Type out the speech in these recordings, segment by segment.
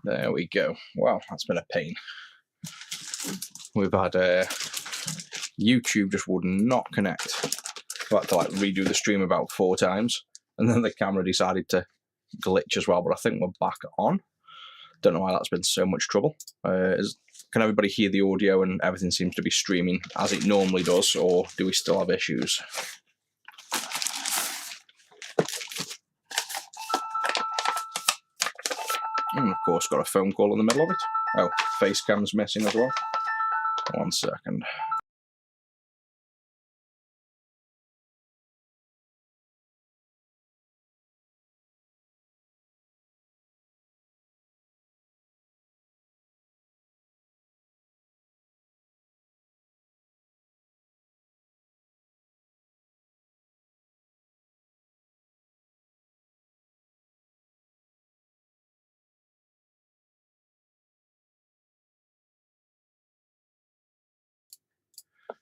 There we go. Well, that's been a pain. We've had YouTube just would not connect. I had to like redo the stream about 4 times, and then the camera decided to glitch as well. But I think we're back on. Don't know why that's been so much trouble. Can everybody hear the audio and everything seems to be streaming as it normally does, or do we still have issues? And of course, got a phone call in the middle of it. Oh, face cam's missing as well. 1 second.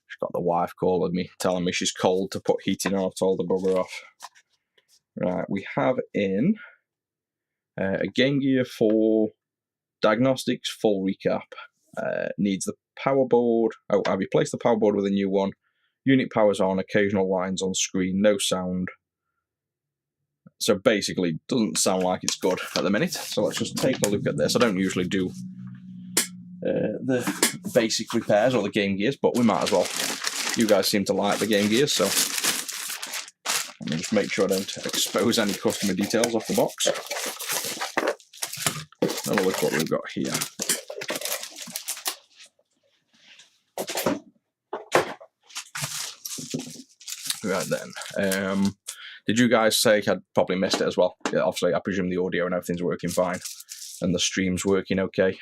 She's got the wife calling me, telling me she's cold to put heating on. I've told the bugger off. Right, we have in a Game Gear for diagnostics full recap. Needs the power board. Oh, I replaced the power board with a new one. Unit powers on, occasional lines on screen, no sound. So basically, doesn't sound like it's good at the minute. So let's just take a look at this. I don't usually do the basic repairs or the Game Gears, but we might as well. You guys seem to like the Game Gears, so let me just make sure I don't expose any customer details off the box. Have a look what we've got here. Right then. Did you guys say, I'd probably missed it as well. Yeah, obviously, I presume the audio and everything's working fine. And the stream's working okay.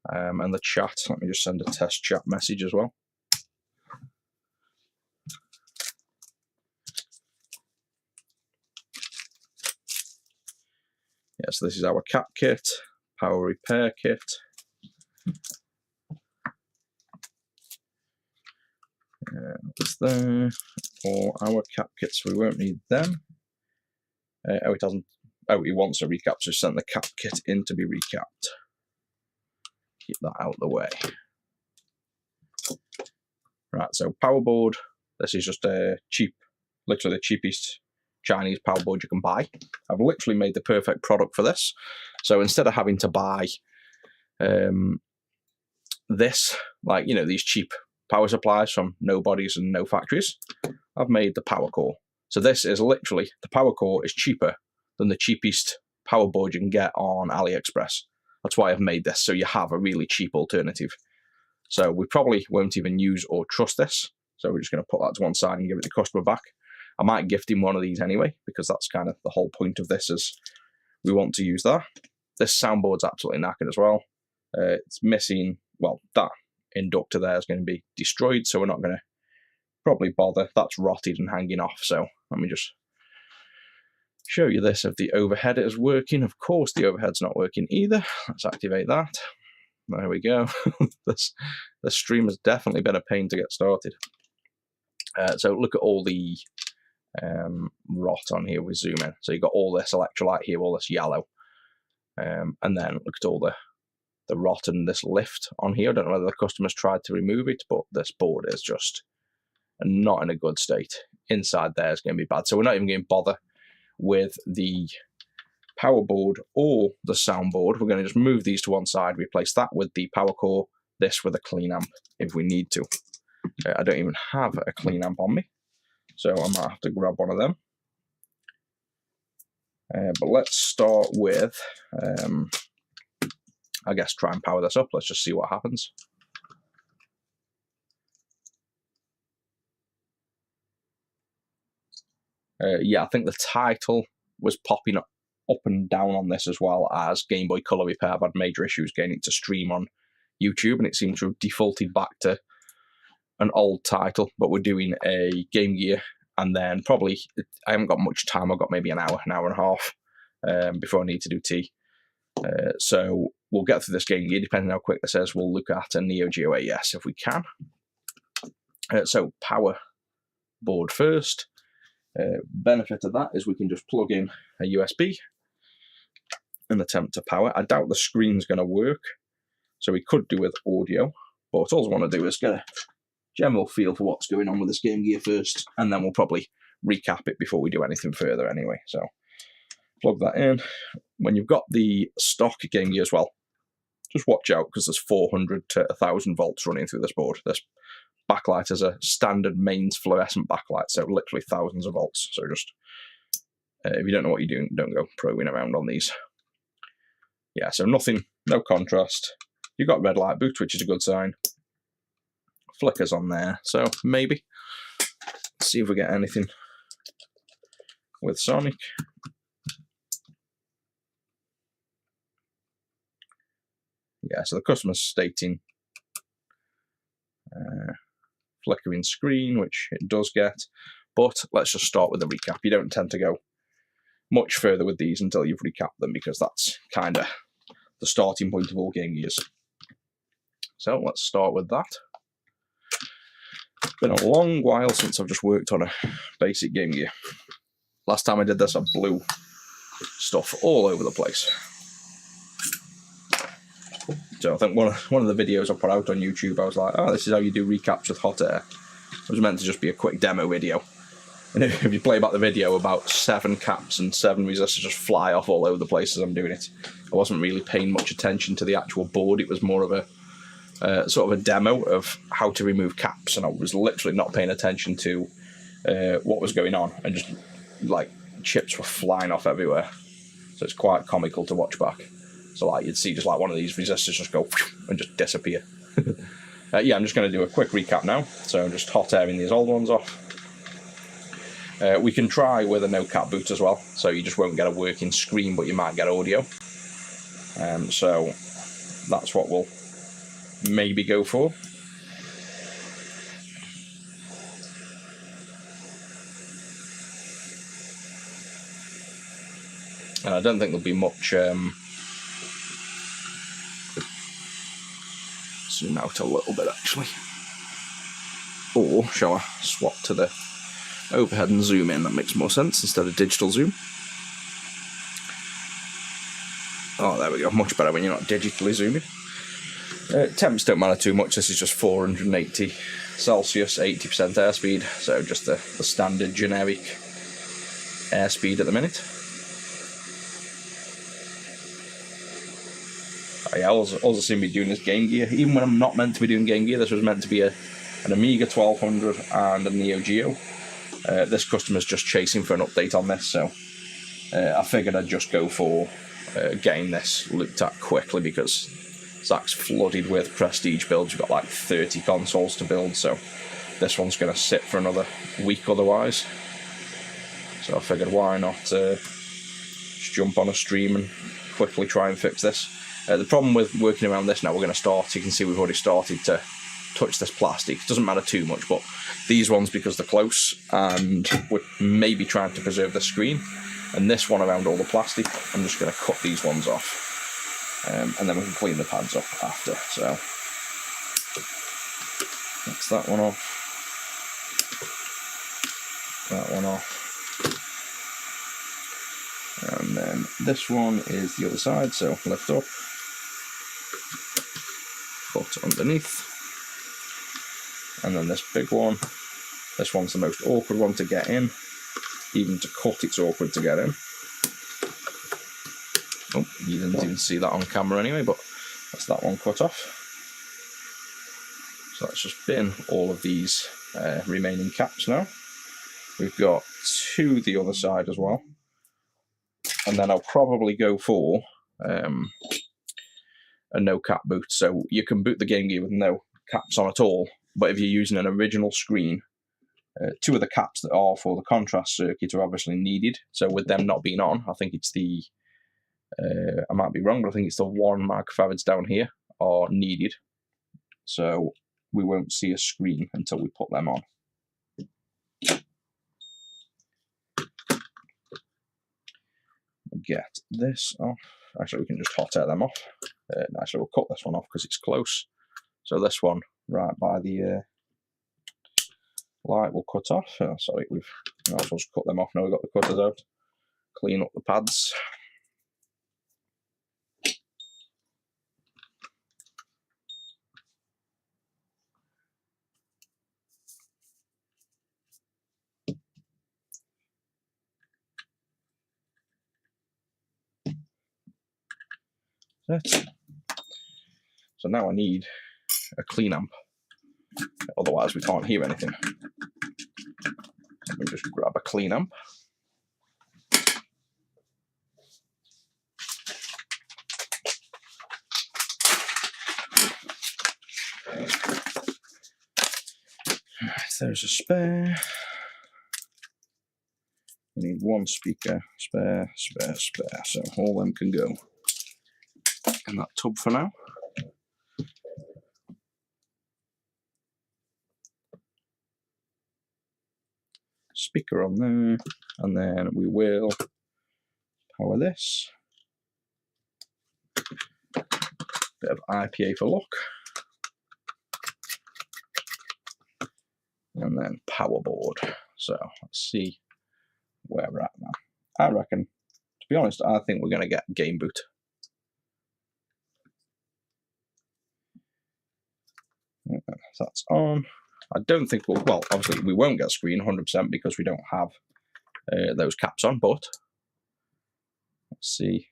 And the chat, let me just send a test chat message as well. Yeah, so this is our cap kit, power repair kit. That's there. Or our cap kits, we won't need them. Oh, it doesn't. Oh, he wants a recap, so send the cap kit in to be recapped. Keep that out of the way. Right, so power board. This is just a cheap, literally the cheapest Chinese power board you can buy. I've literally made the perfect product for this. So instead of having to buy this, like, you know, these cheap power supplies from nobodies and no factories, I've made the power core. So this is literally, the power core is cheaper than the cheapest power board you can get on AliExpress. That's why I've made this, so you have a really cheap alternative. So we probably won't even use or trust this. So we're just going to put that to one side and give it the customer back. I might gift him one of these anyway, because that's kind of the whole point of this, is we want to use that. This soundboard's absolutely knackered as well. It's missing, well, that inductor there is going to be destroyed, so we're not going to probably bother. That's rotted and hanging off, so let me just show you this if the overhead is working. Of course the overhead's not working either. Let's activate that. There we go. This stream has definitely been a pain to get started. So look at all the rot on here. We zoom in. So you've got all this electrolyte here, all this yellow. And then look at all the rot and this lift on here. I don't know whether the customer's tried to remove it, but this board is just not in a good state. Inside there is going to be bad. So we're not even going to bother with the power board or the soundboard. We're going to just move these to one side, replace that with the power core, this with a clean amp if we need to. I don't even have a clean amp on me, so I might have to grab one of them. But let's start with, I guess, try and power this up. Let's just see what happens. Yeah, I think the title was popping up and down on this, as well as Game Boy Color Repair. I've had major issues getting it to stream on YouTube, and it seems to have defaulted back to an old title. But we're doing a Game Gear, and then probably, I haven't got much time. I've got maybe an hour and a half before I need to do tea. So we'll get through this Game Gear. Depending on how quick this is, we'll look at a Neo Geo AES if we can. So power board first. Benefit of that is we can just plug in a USB, and attempt to power. I doubt the screen's going to work, so we could do with audio, but all I want to do is get a general feel for what's going on with this Game Gear first, and then we'll probably recap it before we do anything further anyway. So plug that in. When you've got the stock Game Gear as well, just watch out because there's 400 to 1,000 volts running through this board. This backlight is a standard mains fluorescent backlight, so literally thousands of volts. So just, if you don't know what you're doing, don't go probing around on these. Yeah, so nothing, no contrast. You've got red light boot, which is a good sign. Flickers on there, so maybe. Let's see if we get anything with Sonic. Yeah, so the customer's stating flickering screen, which it does get, but let's just start with the recap. You don't tend to go much further with these until you've recapped them, because that's kind of the starting point of all Game Gears. So let's start with that. It's been a long while since I've just worked on a basic Game Gear. Last time I did this, I blew stuff all over the place. So I think one of the videos I put out on YouTube, I was like, oh, this is how you do recaps with hot air. It was meant to just be a quick demo video. And if you play back the video, about 7 caps and 7 resistors just fly off all over the place as I'm doing it. I wasn't really paying much attention to the actual board. It was more of a sort of a demo of how to remove caps, and I was literally not paying attention to what was going on, and just like chips were flying off everywhere. So it's quite comical to watch back. So like you'd see just like one of these resistors just go and just disappear. Yeah, I'm just going to do a quick recap now. So I'm just hot airing these old ones off. We can try with a no cap boot as well, so you just won't get a working screen, but you might get audio. So that's what we'll maybe go for. And I don't think there'll be much zoom out a little bit actually. Or shall I swap to the overhead and zoom in? That makes more sense instead of digital zoom. Oh, there we go. Much better when you're not digitally zooming. Temps don't matter too much. This is just 480 Celsius, 80% airspeed. So just the standard generic airspeed at the minute. Yeah, all I've seen me doing this Game Gear. Even when I'm not meant to be doing Game Gear, this was meant to be an Amiga 1200 and a Neo Geo. This customer's just chasing for an update on this, so I figured I'd just go for getting this looked at quickly, because Zach's flooded with prestige builds. We've got like 30 consoles to build, so this one's going to sit for another week otherwise. So I figured why not just jump on a stream and quickly try and fix this. The problem with working around this now, we're going to start, you can see we've already started to touch this plastic. It doesn't matter too much, but these ones, because they're close, and we're maybe trying to preserve the screen, and this one around all the plastic, I'm just going to cut these ones off, and then we can clean the pads up after. So that's that one off, that one off, and then this one is the other side, so lift up, put underneath, and then this big one. This one's the most awkward one to get in. Even to cut, it's awkward to get in. Oh, you didn't even see that on camera anyway, but that's that one cut off. So let's just bin all of these remaining caps now. We've got 2 the other side as well. And then I'll probably go for a no cap boot. So you can boot the Game Gear with no caps on at all, but if you're using an original screen, 2 of the caps that are for the contrast circuit are obviously needed. So with them not being on, I think it's the, I might be wrong, but I think it's the 1 microfarads down here are needed. So we won't see a screen until we put them on. Get this off. Actually, we can just hot air them off. Actually, we'll cut this one off because it's close. So this one, right by the light, will cut off. Sorry, we've also just cut them off now. We've got the cutters out. Clean up the pads. That's it. So now I need a clean amp, otherwise we can't hear anything. Let me just grab a clean amp. There's a spare. We need one speaker, spare, so all them can go in that tub for now. Speaker on there, and then we will power this. Bit of IPA for luck. And then power board. So let's see where we're at now. I reckon, to be honest, I think we're going to get game boot. That's on. I don't think we'll, well, obviously we won't get screen 100% because we don't have those caps on, but let's see.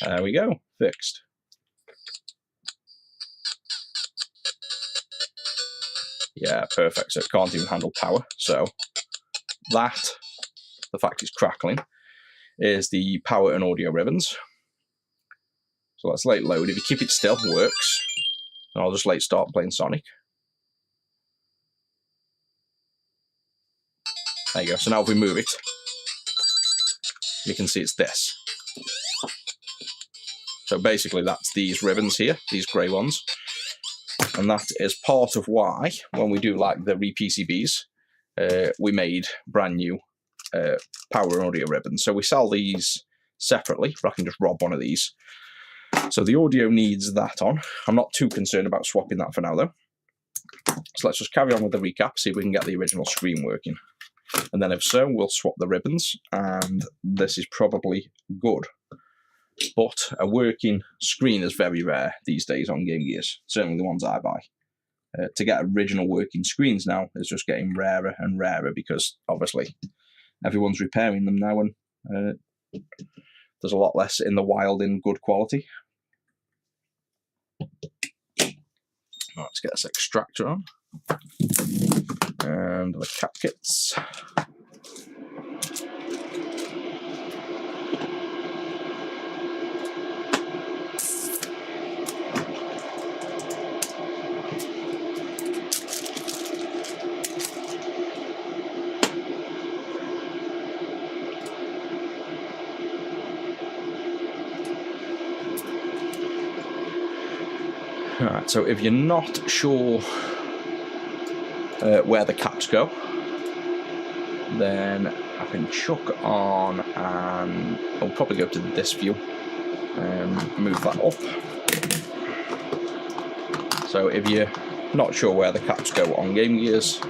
There we go, fixed. Yeah, perfect. So it can't even handle power. So that, the fact it's crackling, is the power and audio ribbons. So let's let it load. If you keep it still, it works. And I'll just let it start playing Sonic. There you go. So now if we move it, you can see it's this. So basically that's these ribbons here, these grey ones. And that is part of why, when we do like the re-PCBs, we made brand new power and audio ribbons. So we sell these separately, I can just rob one of these. So the audio needs that on. I'm not too concerned about swapping that for now though. So let's just carry on with the recap, see if we can get the original screen working. And then if so, we'll swap the ribbons, and this is probably good. But a working screen is very rare these days on Game Gears, certainly the ones I buy. To get original working screens now is just getting rarer and rarer because obviously everyone's repairing them now, and there's a lot less in the wild in good quality. Let's get this extractor on. And the cap kits. Alright, so if you're not sure where the caps go, then I can chuck on, and I'll probably go to this view and move that up. So if you're not sure where the caps go on Game Gears,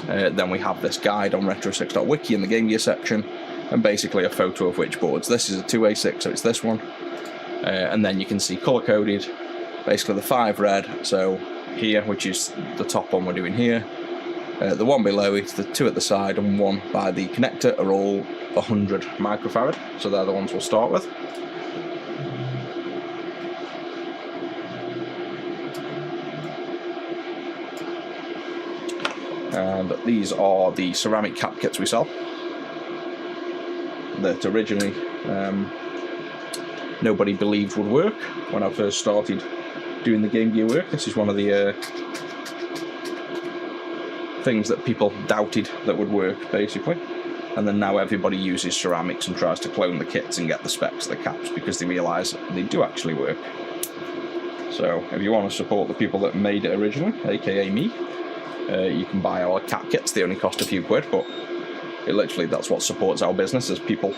then we have this guide on retro6.wiki in the Game Gear section, and basically a photo of which boards. This is a 2A6, so it's this one, and then you can see color coded. Basically the 5 red, so here, which is the top one we're doing here, the one below it, the 2 at the side, and 1 by the connector are all 100 microfarad, so they're the ones we'll start with. And these are the ceramic cap kits we sell, that originally nobody believed would work when I first started doing the Game Gear work. This is one of the things that people doubted that would work, basically. And then now everybody uses ceramics and tries to clone the kits and get the specs of the caps because they realise they do actually work. So if you want to support the people that made it originally, aka me, you can buy our cap kits. They only cost a few quid, but it literally, that's what supports our business, is people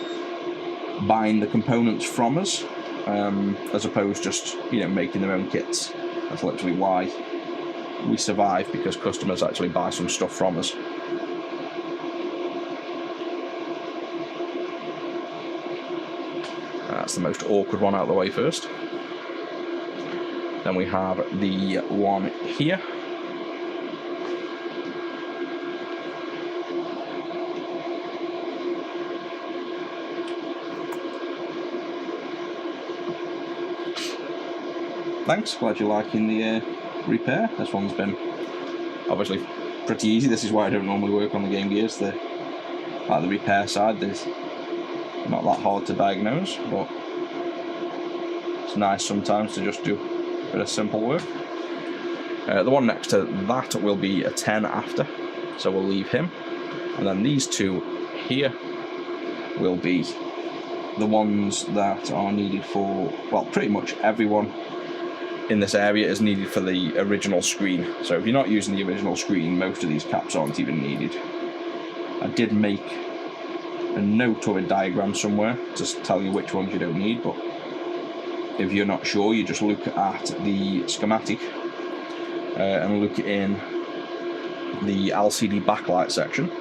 buying the components from us, as opposed just, you know, making their own kits. That's literally why we survive, because customers actually buy some stuff from us. That's the most awkward one out of the way first. Then we have the one here. thanks, glad you're liking the repair. This one's been obviously pretty easy. This is why I don't normally work on the Game Gears. The repair side is not that hard to diagnose, but it's nice sometimes to just do a bit of simple work. The one next to that will be a 10 after, so we'll leave him. And then these two here will be the ones that are needed for, well, pretty much everyone in this area is needed for the original screen. So if you're not using the original screen, most of these caps aren't even needed. I did make a note or a diagram somewhere to tell you which ones you don't need, but if you're not sure, you just look at the schematic and look in the LCD backlight section,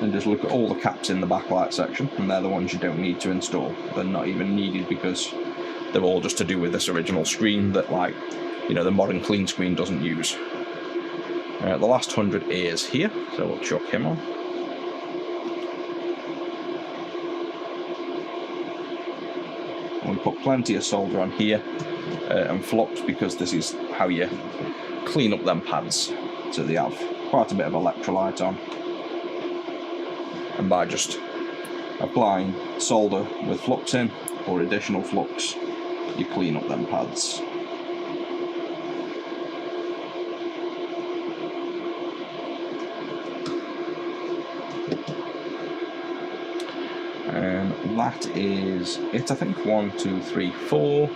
and just look at all the caps in the backlight section, and they're the ones you don't need to install. They're not even needed because they're all just to do with this original screen that, like, you know, the modern clean screen doesn't use. The last 100 is here, so we'll chuck him on. And we put plenty of solder on here and flux, because this is how you clean up them pads, so they have quite a bit of electrolyte on. And by just applying solder with flux in, or additional flux, you clean up them pads. And that is it, I think. 1, 2, 3, 4.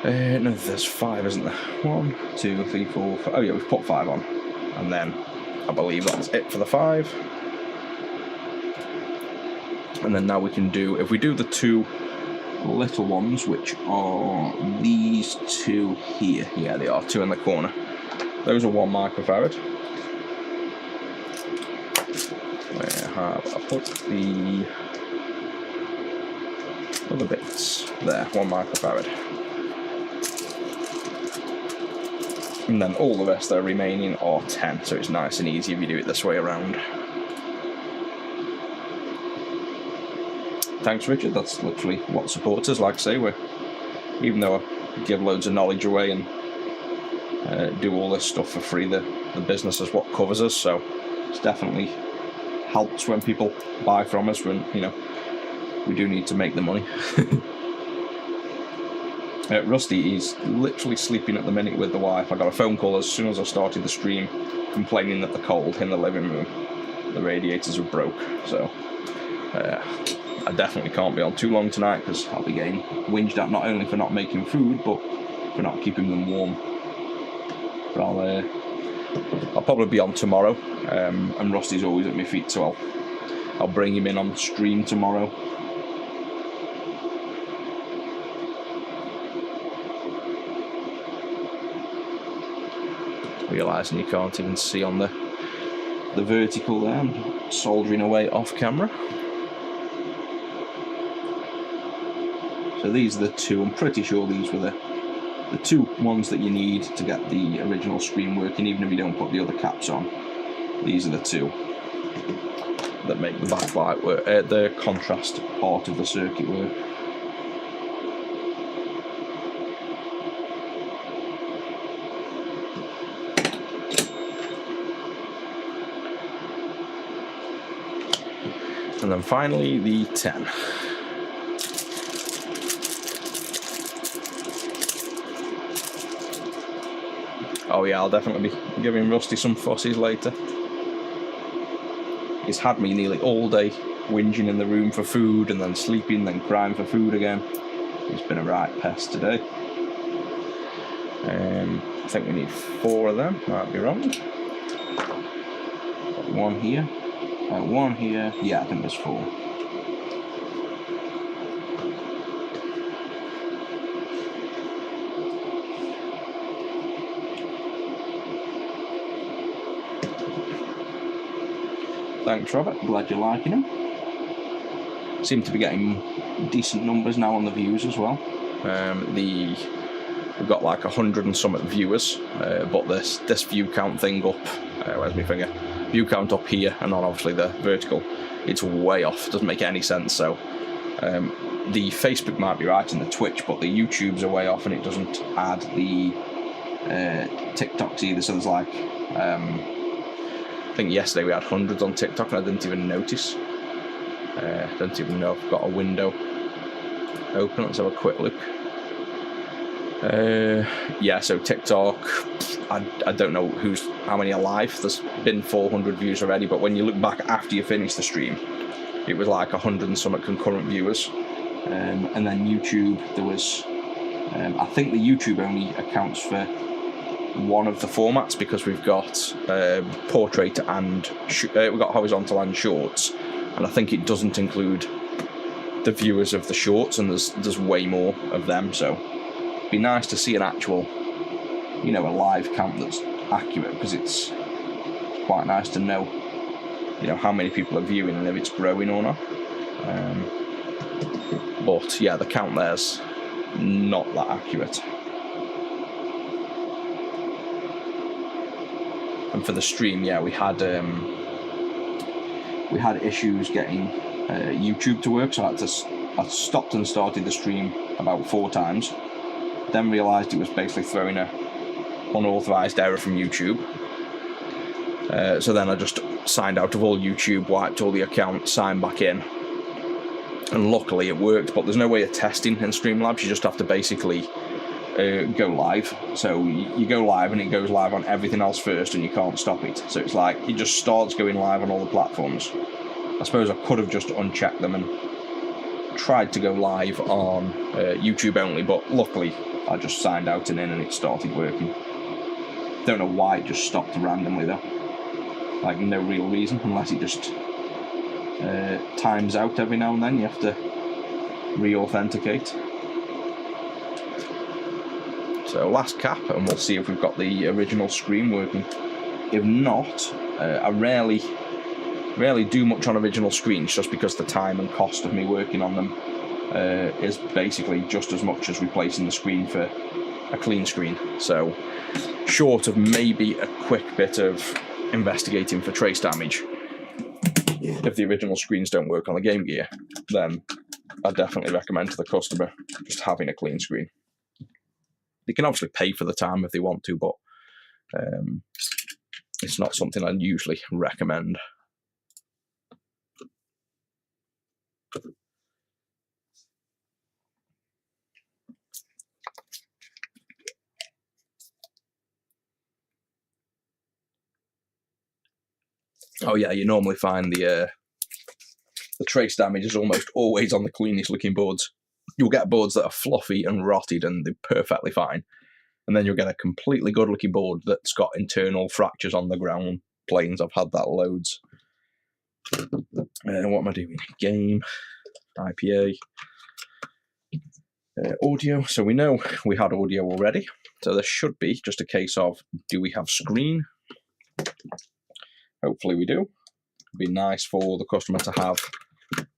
No, there's 5, isn't there? 1, 2, 3, 4, 5. Oh yeah, we've put 5 on. And then I believe that's it for the 5. And then now we can do, if we do the 2 little ones, which are these 2 here. Yeah, they are 2 in the corner. Those are 1 microfarad. I put the other bits there, 1 microfarad. And then all the rest that are remaining are 10, so it's nice and easy if you do it this way around. Thanks, Richard. That's literally what supports us. Like I say, even though I give loads of knowledge away and do all this stuff for free, the business is what covers us. So it's definitely helps when people buy from us. When, you know, we do need to make the money. Rusty is literally sleeping at the minute with the wife. I got a phone call as soon as I started the stream, complaining that the cold in the living room, the radiators are broke. So I definitely can't be on too long tonight, because I'll be getting whinged at, not only for not making food, but for not keeping them warm. But I'll probably be on tomorrow, and Rusty's always at my feet, so I'll bring him in on stream tomorrow. Realising you can't even see on the vertical there, I'm soldering away off camera. So these are the 2, I'm pretty sure these were the 2 ones that you need to get the original screen working, even if you don't put the other caps on. These are the 2 that make the backlight work, the contrast part of the circuit work. And then finally the 10. Oh yeah, I'll definitely be giving Rusty some fussies later. He's had me nearly all day whinging in the room for food, and then sleeping, then crying for food again. He's been a right pest today. I think we need 4 of them, might be wrong. Got 1 here, 1 here. Yeah, I think there's 4. Thanks, Robert. Glad you're liking them. Seem to be getting decent numbers now on the views as well. We've got like 100 and something viewers, but this view count thing up, where's my finger? View count up here, and then obviously the vertical, it's way off. Doesn't make any sense. So The Facebook might be right and the Twitch, but the YouTube's are way off and it doesn't add the TikToks either. So there's like, I think yesterday we had hundreds on TikTok and I didn't even notice. Don't even know if I've got a window open. Let's have a quick look. Yeah, so TikTok, I don't know how many are live. There's been 400 views already, but when you look back after you finish the stream, it was like 100 and some concurrent viewers. And then YouTube, there was, I think the YouTube only accounts for one of the formats because we've got portrait and we've got horizontal and shorts, and I think it doesn't include the viewers of the shorts, and there's way more of them. So it'd be nice to see an actual, a live count that's accurate, because it's quite nice to know, how many people are viewing and if it's growing or not. But yeah, the count there's not that accurate. And for the stream, yeah, we had issues getting YouTube to work, so I stopped and started the stream about 4 times, then realised it was basically throwing a unauthorised error from YouTube. So then I just signed out of all YouTube, wiped all the accounts, signed back in, and luckily it worked. But there's no way of testing in Streamlabs. You just have to basically go live. So you go live and it goes live on everything else first and you can't stop it. So it's like it just starts going live on all the platforms. I suppose I could have just unchecked them and tried to go live on YouTube only, but luckily I just signed out and in and it started working. Don't know why it just stopped randomly though. Like no real reason, unless it just times out every now and then. You have to re-authenticate. So last cap, and we'll see if we've got the original screen working. If not, I rarely do much on original screens, just because the time and cost of me working on them is basically just as much as replacing the screen for a clean screen. So short of maybe a quick bit of investigating for trace damage, if the original screens don't work on the Game Gear, then I definitely recommend to the customer just having a clean screen. They can obviously pay for the time if they want to, but it's not something I'd usually recommend. Oh yeah, you normally find the trace damage is almost always on the cleanest looking boards. You'll get boards that are fluffy and rotted and they're perfectly fine. And then you'll get a completely good looking board that's got internal fractures on the ground planes. I've had that loads. What am I doing? Game, IPA, audio. So we know we had audio already. So this should be just a case of, do we have screen? Hopefully we do. It'd be nice for the customer to have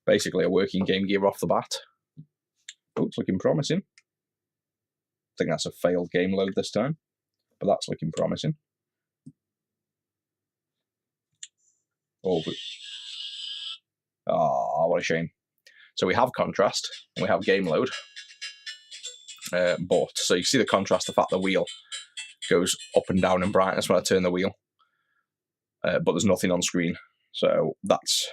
basically a working Game Gear off the bat. Oh, it's looking promising. I think that's a failed game load this time, but that's looking promising. Oh, what a shame. So we have contrast, and we have game load. So you see the contrast, the fact the wheel goes up and down in brightness when I turn the wheel, but there's nothing on screen. So that's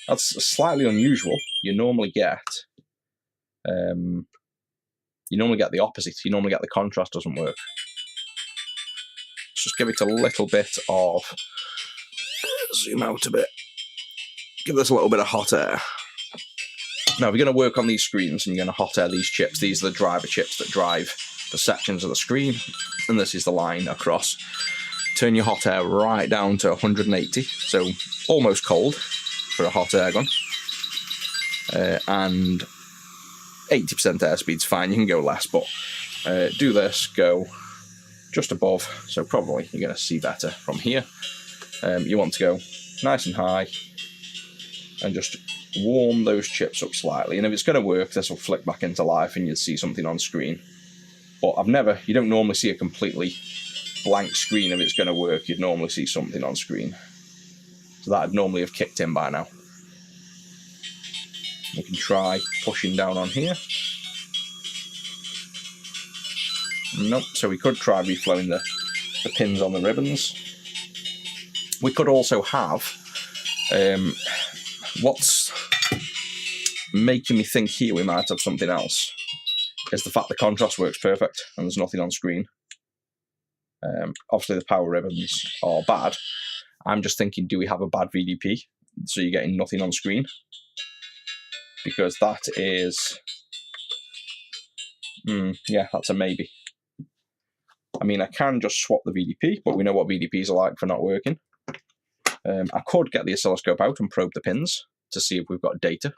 slightly unusual. You normally get the opposite. You normally get the contrast doesn't work. Let's just give it a little bit of, zoom out a bit, give this a little bit of hot air. Now, if you're going to work on these screens and you're going to hot air these chips, these are the driver chips that drive the sections of the screen, and this is the line across. Turn your hot air right down to 180, so almost cold for a hot air gun. And 80% airspeed's fine, you can go less, but do this, go just above, so probably you're going to see better from here. You want to go nice and high and just warm those chips up slightly, and if it's going to work, this will flick back into life and you'll see something on screen. But you don't normally see a completely blank screen if it's going to work. You'd normally see something on screen. So that'd normally have kicked in by now. We can try pushing down on here. Nope, so we could try reflowing the pins on the ribbons. We could also have, what's making me think here we might have something else, is the fact the contrast works perfect and there's nothing on screen. Obviously the power ribbons are bad. I'm just thinking, do we have a bad VDP? So you're getting nothing on screen? Because that is, yeah, that's a maybe. I mean, I can just swap the VDP, but we know what VDPs are like for not working. I could get the oscilloscope out and probe the pins to see if we've got data.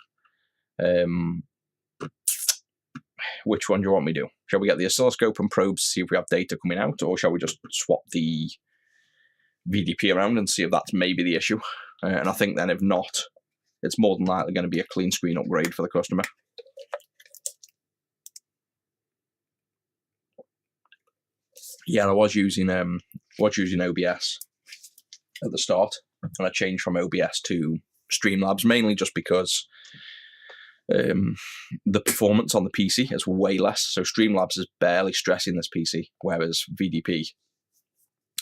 Which one do you want me to do? Shall we get the oscilloscope and probe to see if we have data coming out, or shall we just swap the VDP around and see if that's maybe the issue? And I think then if not, it's more than likely going to be a clean screen upgrade for the customer. Yeah, I was using OBS at the start, and I changed from OBS to Streamlabs mainly just because the performance on the PC is way less. So Streamlabs is barely stressing this PC, whereas VDP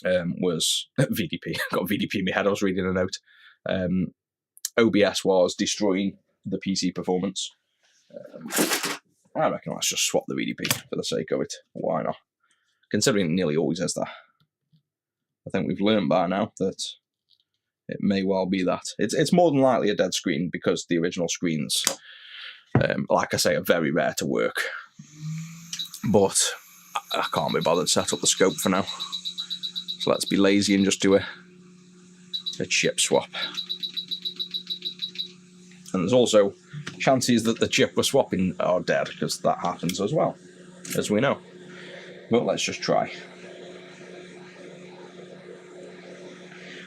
was VDP. I got VDP in my head. I was reading a note. OBS was destroying the PC performance. I reckon let's just swap the VDP for the sake of it. Why not? Considering it nearly always is that. I think we've learned by now that it may well be that. It's more than likely a dead screen because the original screens, like I say, are very rare to work. But I can't be bothered to set up the scope for now. So let's be lazy and just do a chip swap. And there's also chances that the chip we're swapping are dead, because that happens as well, as we know. But let's just try.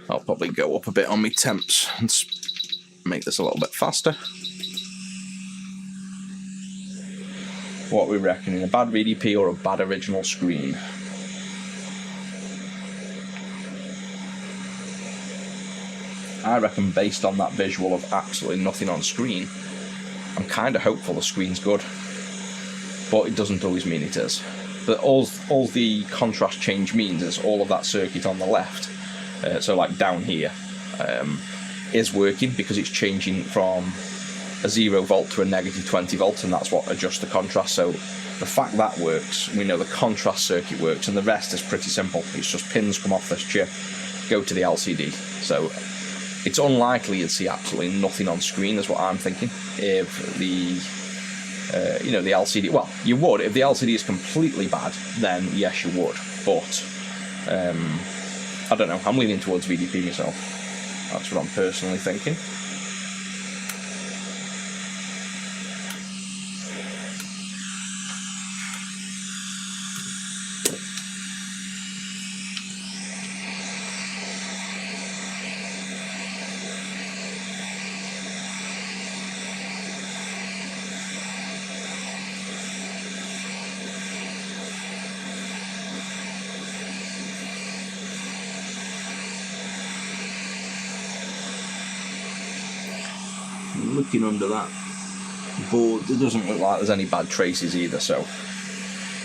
I'll probably go up a bit on my temps and make this a little bit faster. What are we reckoning? A bad VDP or a bad original screen? I reckon based on that visual of absolutely nothing on screen, I'm kind of hopeful the screen's good. But it doesn't always mean it is. But all the contrast change means is all of that circuit on the left, so like down here, is working because it's changing from a 0 volt to a negative 20 volt, and that's what adjusts the contrast. So the fact that works, we know the contrast circuit works, and the rest is pretty simple. It's just pins come off this chip, go to the LCD. So it's unlikely you'd see absolutely nothing on screen, is what I'm thinking. If the the LCD, well, you would. If the LCD is completely bad, then yes, you would. But I don't know. I'm leaning towards VDP myself. That's what I'm personally thinking. Looking under that board, it doesn't look like there's any bad traces either, so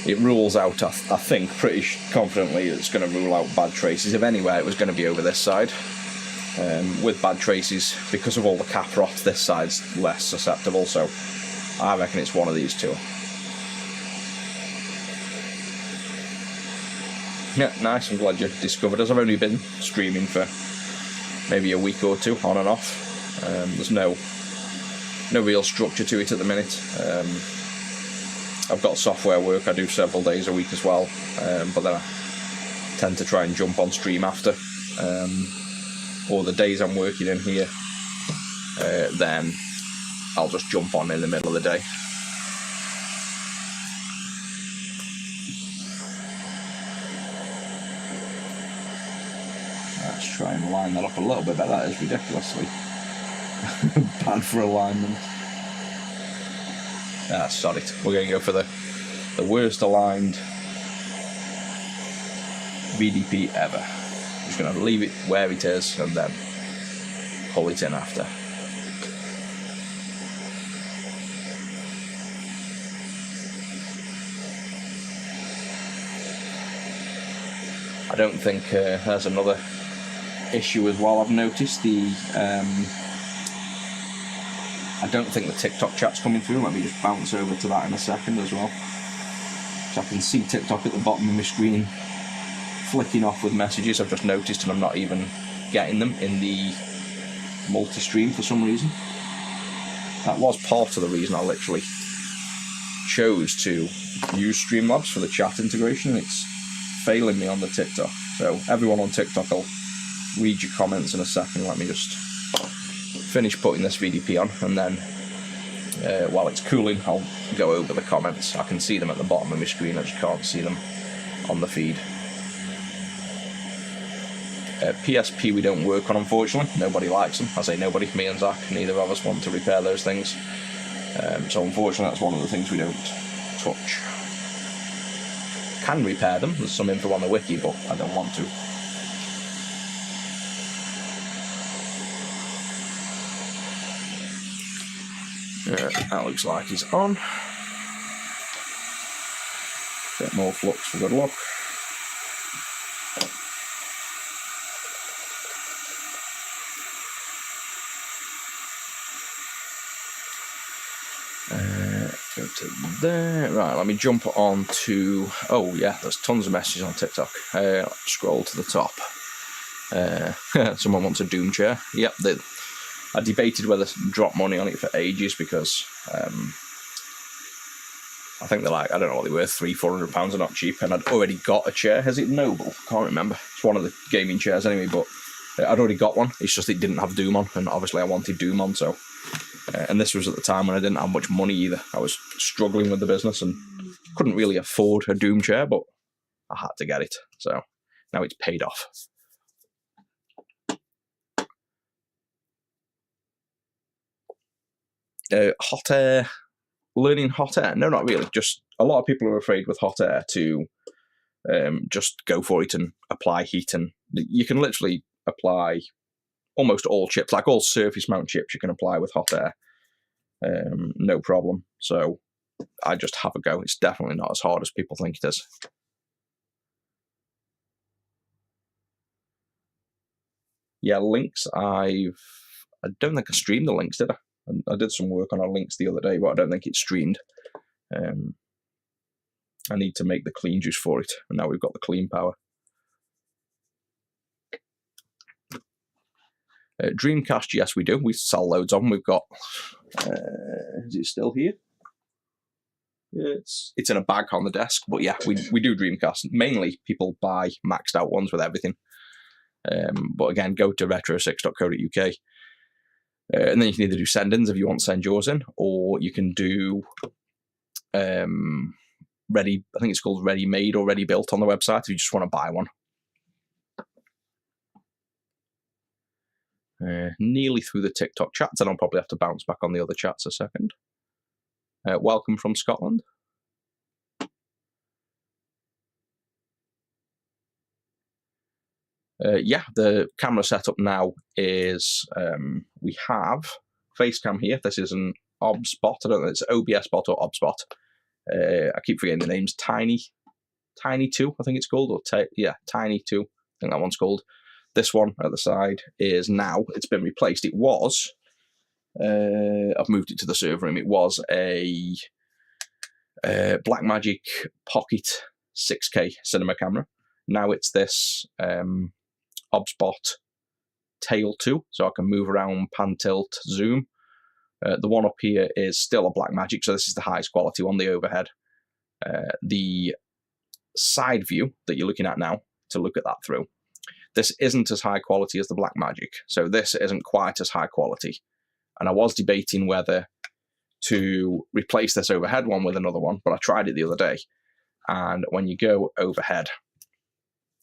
it rules out, I think, pretty confidently it's going to rule out bad traces. If anywhere, it was going to be over this side with bad traces. Because of all the cap rot, this side's less susceptible, so I reckon it's one of these two. Yeah, nice. I'm glad you discovered us. I've only been streaming for maybe a week or two, on and off. There's no real structure to it at the minute. I've got software work I do several days a week as well, but then I tend to try and jump on stream after, or the days I'm working in here, then I'll just jump on in the middle of the day. Let's try and line that up a little bit better. That is ridiculously bad for alignment. Sod it. We're going to go for the worst aligned VDP ever. Just going to leave it where it is and then pull it in after. I don't think there's another issue as well. I've noticed I don't think the TikTok chat's coming through. Let me just bounce over to that in a second as well. So I can see TikTok at the bottom of my screen flicking off with messages I've just noticed, and I'm not even getting them in the multi-stream for some reason. That was part of the reason I literally chose to use Streamlabs for the chat integration. It's failing me on the TikTok. So everyone on TikTok, I'll read your comments in a second. Let me just finish putting this VDP on, and then while it's cooling, I'll go over the comments. I can see them at the bottom of my screen, I just can't see them on the feed. PSP we don't work on, unfortunately. Nobody likes them. I say nobody, me and Zach, neither of us want to repair those things. So unfortunately that's one of the things we don't touch. Can repair them, there's some info on the wiki, but I don't want to. That looks like he's on. Bit more flux for good luck. Go to there. Right, let me jump on to... Oh yeah, there's tons of messages on TikTok. Scroll to the top. Someone wants a Doom chair. Yep, I debated whether to drop money on it for ages because I think they're like, I don't know what they were, £300-400, are not cheap, and I'd already got a chair. Is it Noble? Can't remember. It's one of the gaming chairs anyway, but I'd already got one. It's just it didn't have Doom on, and obviously I wanted Doom on, so... and this was at the time when I didn't have much money either. I was struggling with the business and couldn't really afford a Doom chair, but I had to get it, so now it's paid off. Hot air, learning hot air? No, not really. Just a lot of people are afraid with hot air to just go for it and apply heat, and you can literally apply almost all chips, like all surface mount chips you can apply with hot air, no problem. So I just have a go. It's definitely not as hard as people think it is. Yeah, links, I don't think I streamed the links, did I? I did some work on our links the other day, but I don't think it's streamed. I need to make the clean juice for it, and now we've got the clean power. Dreamcast, yes, we do. We sell loads of them. We've got... is it still here? It's in a bag on the desk, but yeah, we do Dreamcast. Mainly, people buy maxed out ones with everything. But again, go to retro6.co.uk. And then you can either do send-ins if you want to send yours in, or you can do ready, I think it's called ready-made or ready-built on the website if you just want to buy one. Nearly through the TikTok chats, and I'll probably have to bounce back on the other chats a second. Welcome from Scotland. Yeah, the camera setup now is, we have Facecam here. This is an OBS-bot. I don't know if it's OBS-bot or OBS-bot. I keep forgetting the names. Tiny 2, I think it's called. Or yeah, Tiny 2, I think that one's called. This one at the side is now, it's been replaced. It was, I've moved it to the server room. It was a Blackmagic Pocket 6K cinema camera. Now it's this OBS-bot Tail 2, so I can move around, pan, tilt, zoom. The one up here is still a Blackmagic, so this is the highest quality one, the overhead. The side view that you're looking at now, to look at that through, this isn't as high quality as the Blackmagic, so this isn't quite as high quality. And I was debating whether to replace this overhead one with another one, but I tried it the other day. And when you go overhead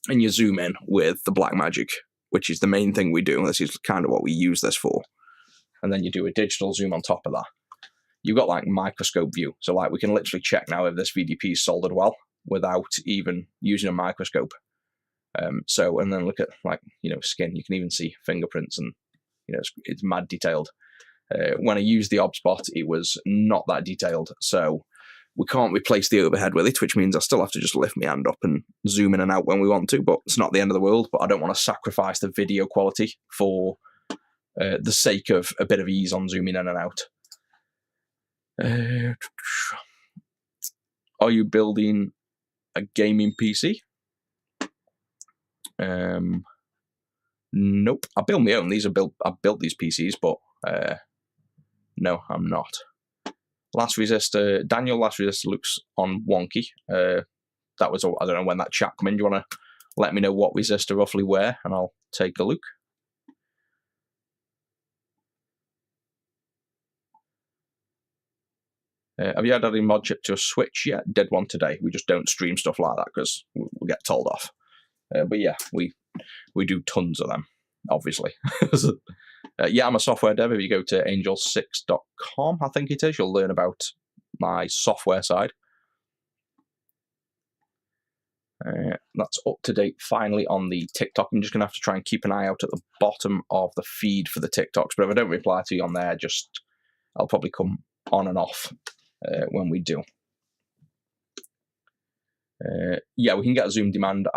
and you zoom in with the Blackmagic, which is the main thing we do, this is kind of what we use this for, and then you do a digital zoom on top of that, you've got like microscope view. So like we can literally check now if this VDP is soldered well without even using a microscope. So, and then look at, like, you know, skin. You can even see fingerprints, and, you know, it's mad detailed. When I used the OBS-bot, it was not that detailed. So we can't replace the overhead with it, which means I still have to just lift my hand up and zoom in and out when we want to, but it's not the end of the world. But I don't want to sacrifice the video quality for the sake of a bit of ease on zooming in and out. Are you building a gaming PC? Nope. I build my own. I built these PCs, but no, I'm not. Last resistor, Daniel, last resistor looks on wonky. That was, I don't know when that chat come in. Do you want to let me know what resistor roughly where, and I'll take a look. Have you added any mod chip to a Switch yet? Did one today. We just don't stream stuff like that because we'll get told off. But yeah, we do tons of them, obviously. Yeah, I'm a software dev. If you go to angel6.com, I think it is, you'll learn about my software side. That's up to date finally on the TikTok. I'm just going to have to try and keep an eye out at the bottom of the feed for the TikToks. But if I don't reply to you on there, I'll probably come on and off when we do. Yeah, we can get a zoom demand.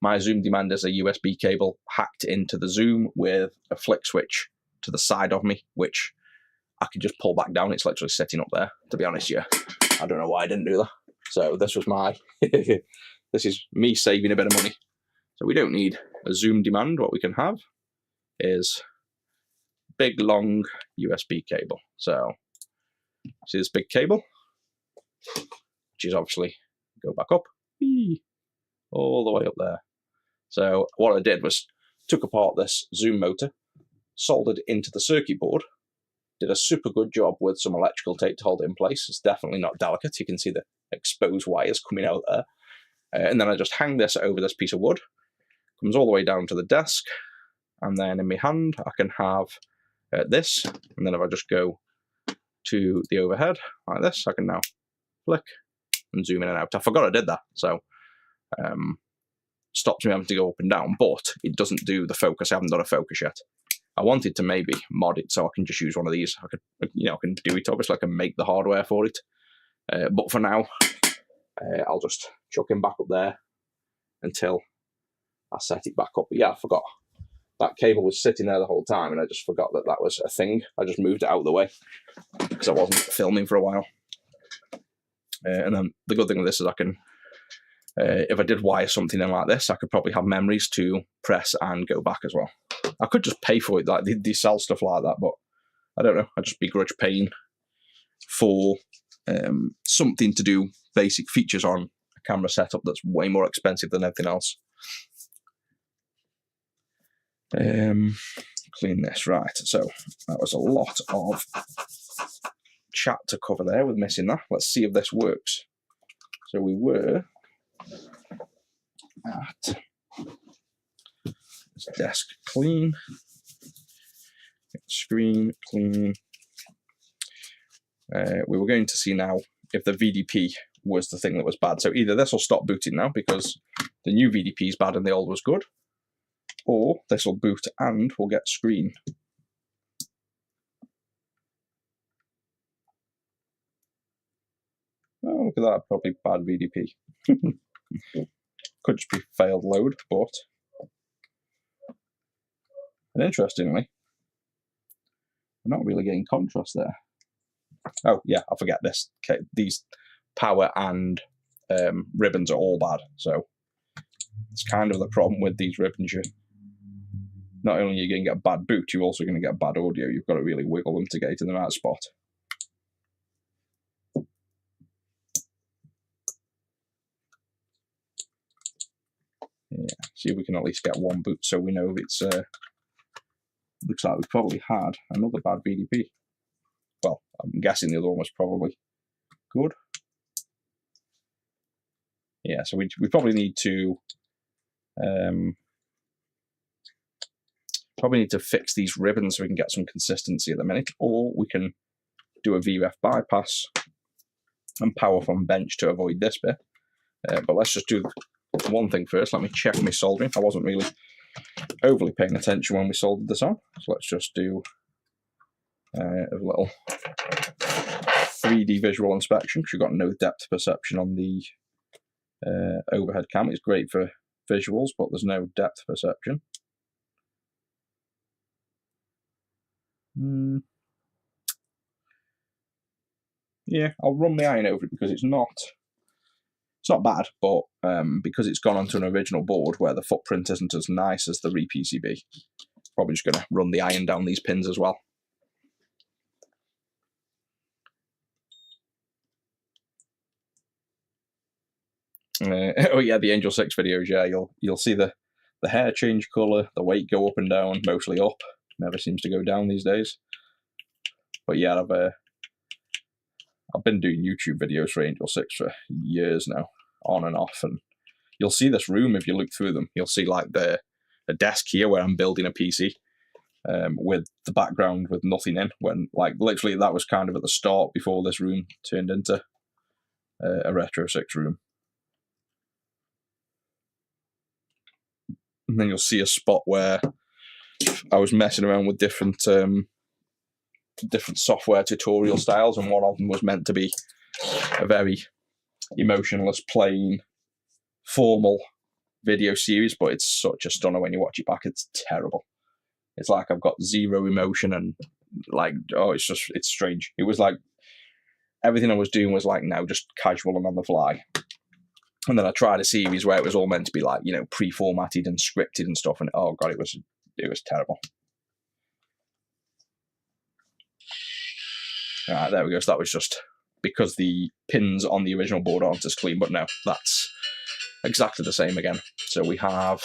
My zoom demand is a USB cable hacked into the zoom with a flick switch to the side of me, which I can just pull back down. It's literally sitting up there, to be honest. Yeah, I don't know why I didn't do that. So this was this is me saving a bit of money. So we don't need a zoom demand. What we can have is big, long USB cable. So see this big cable, which is obviously, go back up, all the way up there. So what I did was took apart this zoom motor, soldered into the circuit board, did a super good job with some electrical tape to hold it in place. It's definitely not delicate. You can see the exposed wires coming out there. And then I just hang this over this piece of wood, comes all the way down to the desk, and then in my hand I can have this, and then if I just go to the overhead like this, I can now flick and zoom in and out. I forgot I did that, so stops me having to go up and down, but it doesn't do the focus. I haven't done a focus yet. I wanted to maybe mod it so I can just use one of these. I can do it, obviously I can make the hardware for it. But for now, I'll just chuck him back up there until I set it back up. But yeah, I forgot. That cable was sitting there the whole time, and I just forgot that that was a thing. I just moved it out of the way because I wasn't filming for a while. And then the good thing with this is I can, if I did wire something in like this, I could probably have memories to press and go back as well. I could just pay for it, like they sell stuff like that, but I don't know. I just begrudge paying for something to do basic features on a camera setup that's way more expensive than everything else. Clean this, right. So that was a lot of chat to cover there with missing that. Let's see if this works. So we were at desk clean, screen clean. We were going to see now if the VDP was the thing that was bad. So either this will stop booting now because the new VDP is bad and the old was good, or this will boot and we'll get screen. Oh, look at that, probably bad VDP. Could just be failed load, but... And interestingly, we're not really getting contrast there. Oh, yeah, I forget this. Okay, these power and ribbons are all bad, so it's kind of the problem with these ribbons. Not only are you going to get bad boot, you're also going to get bad audio. You've got to really wiggle them to get it in the right spot. Yeah, see if we can at least get one boot so we know if it's... looks like we've probably had another bad VDP. Well, I'm guessing the other one was probably good. Yeah, so we probably need to fix these ribbons so we can get some consistency at the minute, or we can do a VREF bypass and power from bench to avoid this bit. But let's just do one thing first. Let me check my soldering. I wasn't really overly paying attention when we soldered this on, so let's just do a little 3D visual inspection because you've got no depth perception on the overhead cam. It's great for visuals, but there's no depth perception. Yeah, I'll run the iron over it because it's not bad, but because it's gone onto an original board where the footprint isn't as nice as the re-PCB, probably just going to run the iron down these pins as well. Oh yeah, the Angel 6 videos, yeah, you'll see the hair change colour, the weight go up and down, mostly up, never seems to go down these days. But yeah, I've been doing YouTube videos for Angel 6 for years now, on and off, and you'll see this room if you look through them. You'll see like a desk here where I'm building a PC with the background with nothing in, when like literally that was kind of at the start before this room turned into a Retro 6 room. And then you'll see a spot where I was messing around with different software tutorial styles, and one of them was meant to be a very emotionless, plain, formal video series, but it's such a stunner when you watch it back. It's terrible. It's like I've got zero emotion, and like, oh, it's strange. It was like everything I was doing was like now just casual and on the fly. And then I tried a series where it was all meant to be like, you know, pre-formatted and scripted and stuff, and oh god, it was terrible. Alright, there we go. So that was just because the pins on the original board aren't as clean, but no, that's exactly the same again. So we have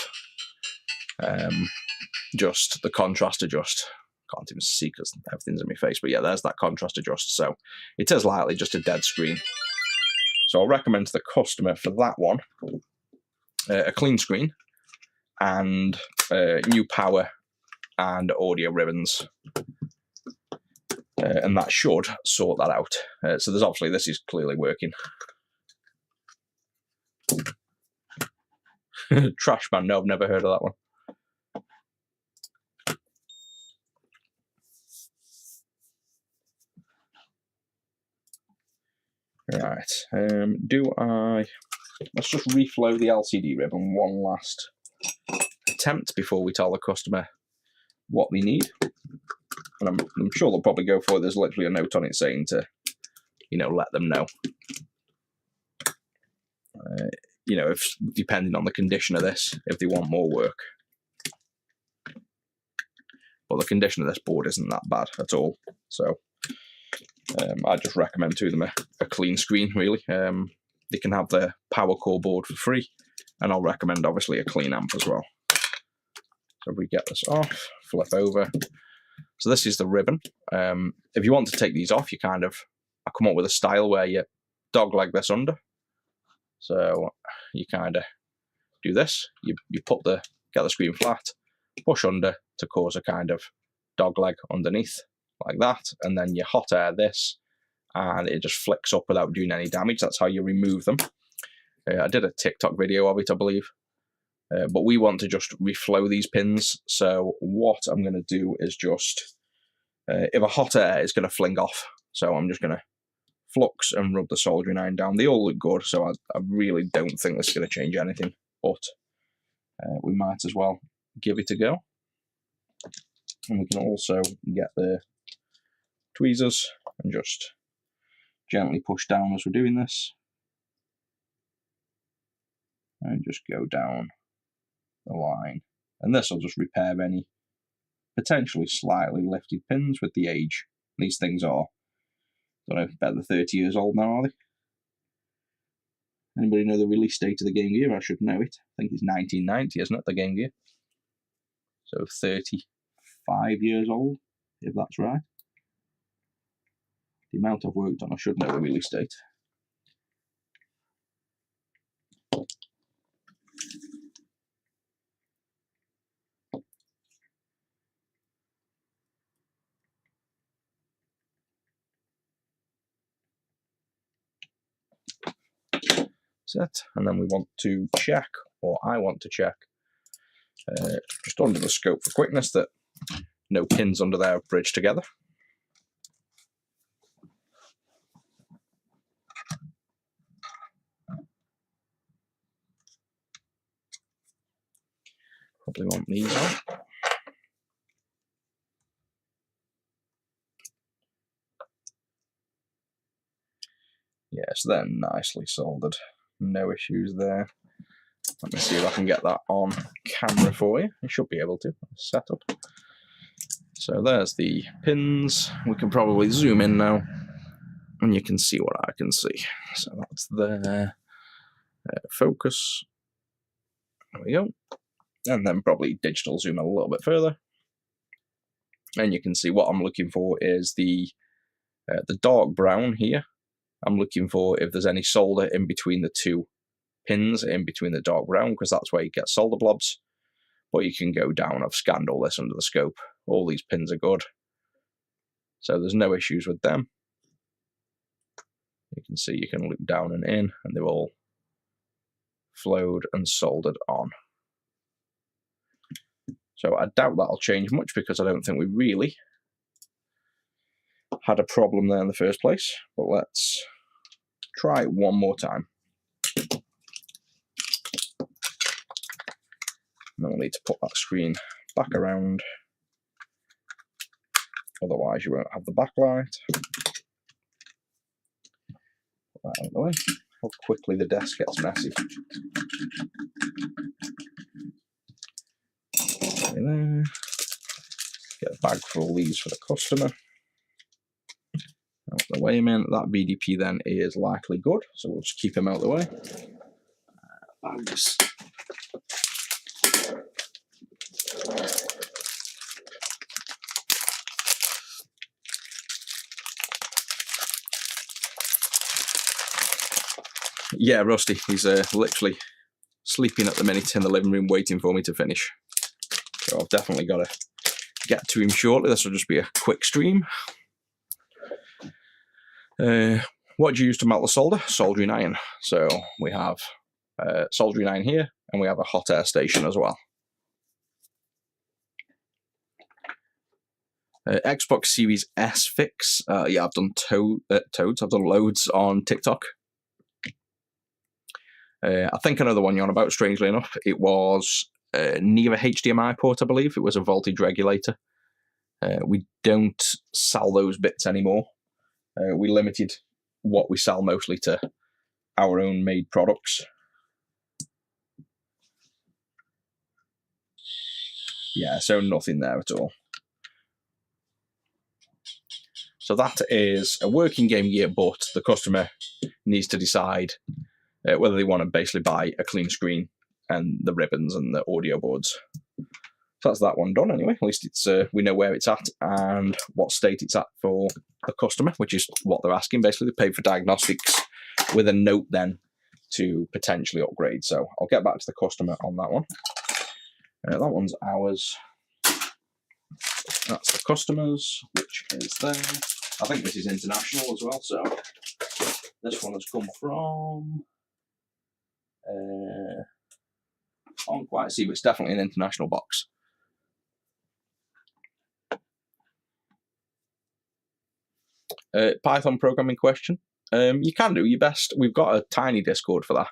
just the contrast adjust. Can't even see because everything's in my face, but yeah, there's that contrast adjust. So it is likely just a dead screen. So I'll recommend to the customer for that one a clean screen and new power and audio ribbons. And that should sort that out. So there's obviously, this is clearly working. Trash Man, no, I've never heard of that one. Right, let's just reflow the LCD ribbon one last attempt before we tell the customer what they need. And I'm sure they'll probably go for it. There's literally a note on it saying to, you know, let them know. You know, if depending on the condition of this, if they want more work. But the condition of this board isn't that bad at all. So I just recommend to them a clean screen, really. They can have their power core board for free, and I'll recommend obviously a clean amp as well. So if we get this off, flip over. So this is the ribbon. If you want to take these off, I come up with a style where you dogleg this under. So you kind of do this. You get the screen flat, push under to cause a kind of dogleg underneath, like that, and then you hot air this, and it just flicks up without doing any damage. That's how you remove them. I did a TikTok video of it, I believe. But we want to just reflow these pins. So what I'm going to do is just, if a hot air is going to fling off, so I'm just going to flux and rub the soldering iron down. They all look good, so I really don't think this is going to change anything, but we might as well give it a go. And we can also get the tweezers and just gently push down as we're doing this. And just go down the line. And this will just repair any potentially slightly lifted pins with the age. These things are, I don't know, better than 30 years old now, are they? Anybody know the release date of the Game Gear? I should know it. I think it's 1990, isn't it, the Game Gear? So 35 years old, if that's right. The amount I've worked on, I should know the release date. Set, and then we want to check, or I want to check, just under the scope for quickness, that no pins under there are bridged together. Probably want these on. Yes, they're nicely soldered. No issues there. Let me see if I can get that on camera for you. I should be able to. Set up. So there's the pins. We can probably zoom in now, and you can see what I can see. So that's there. Focus. There we go. And then probably digital zoom a little bit further. And you can see what I'm looking for is the dark brown here. I'm looking for if there's any solder in between the two pins, in between the dark brown, because that's where you get solder blobs. But you can go down. I've scanned all this under the scope. All these pins are good. So there's no issues with them. You can see you can loop down and in, and they're all flowed and soldered on. So I doubt that'll change much because I don't think we really had a problem there in the first place. But let's try it one more time. And then we'll need to put that screen back around. Otherwise you won't have the backlight. Put that out of the way. How quickly the desk gets messy. There. Get a bag for all these for the customer. Out the way, man. That VDP then is likely good, so we'll just keep him out the way. Bags. Yeah, Rusty. He's literally sleeping at the minute in the living room, waiting for me to finish. So I've definitely got to get to him shortly. This will just be a quick stream. What do you use to melt the solder? Soldering iron. So we have soldering iron here, and we have a hot air station as well. Xbox Series S fix. Yeah, I've done toads. I've done loads on TikTok. I think I know the one you're on about, strangely enough. It was near a HDMI port, I believe. It was a voltage regulator. We don't sell those bits anymore. We limited what we sell mostly to our own made products. Yeah, so nothing there at all. So that is a working Game Gear, but the customer needs to decide whether they want to basically buy a clean screen and the ribbons and the audio boards. So that's that one done anyway. At least it's we know where it's at and what state it's at for the customer, which is what they're asking. Basically, they pay for diagnostics with a note then to potentially upgrade. So I'll get back to the customer on that one. That one's ours. That's the customer's, which is there. I think this is international as well. So this one has come from... I can't quite see, but it's definitely an international box. Python programming question. You can do your best. We've got a tiny Discord for that.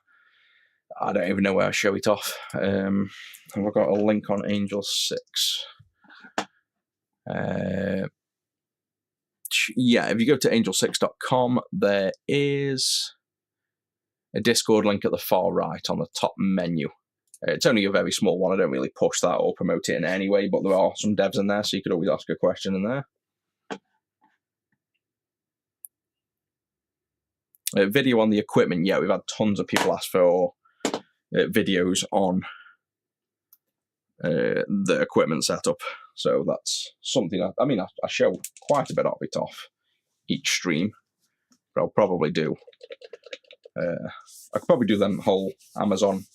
I don't even know where I show it off. I've got a link on Angel 6. Yeah, if you go to angel6.com, there is a Discord link at the far right on the top menu. It's only a very small one. I don't really push that or promote it in any way, but there are some devs in there, so you could always ask a question in there. Video on the equipment. Yeah, we've had tons of people ask for videos on the equipment setup. So that's something, I show quite a bit of it off each stream, but I'll probably do, I could probably do them whole Amazon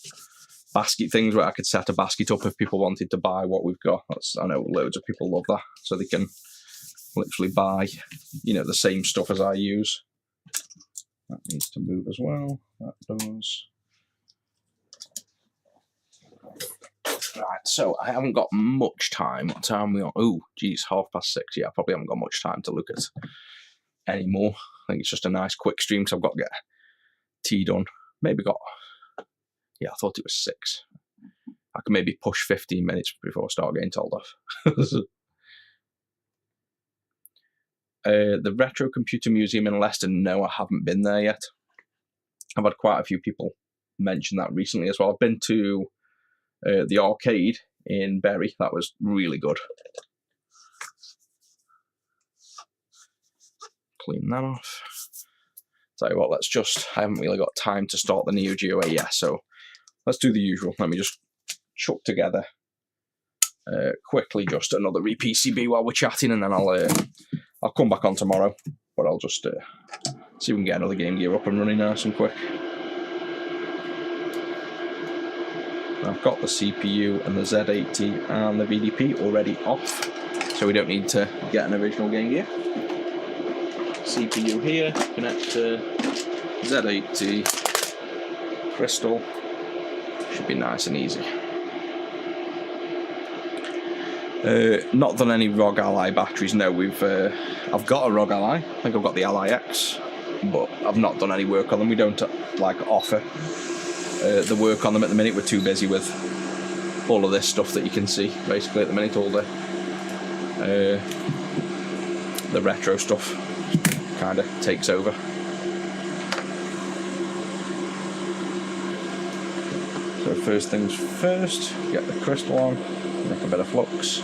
basket things where I could set a basket up if people wanted to buy what we've got. I know loads of people love that, so they can literally buy, the same stuff as I use. That needs to move as well. That does. Right, so I haven't got much time. What time are we on? Oh, geez, 6:30. Yeah, I probably haven't got much time to look at anymore. I think it's just a nice quick stream because I've got to get tea done. Maybe got, yeah, I thought it was 6. I can maybe push 15 minutes before I start getting told off. The Retro Computer Museum in Leicester, no, I haven't been there yet. I've had quite a few people mention that recently as well. I've been to the arcade in Bury. That was really good. Clean that off. Tell you what, I haven't really got time to start the Neo Geo AES, so let's do the usual. Let me just chuck together quickly just another re-PCB while we're chatting, and then I'll come back on tomorrow, but I'll just see if we can get another Game Gear up and running nice and quick. I've got the CPU and the Z80 and the VDP already off, so we don't need to get an original Game Gear. CPU here, connector, Z80, crystal, should be nice and easy. Not done any ROG Ally batteries, no. I've got a ROG Ally, I think I've got the Ally X, but I've not done any work on them. We don't offer the work on them at the minute. We're too busy with all of this stuff that you can see basically at the minute, all the retro stuff kind of takes over. So first things first, get the crystal on, make a bit of flux.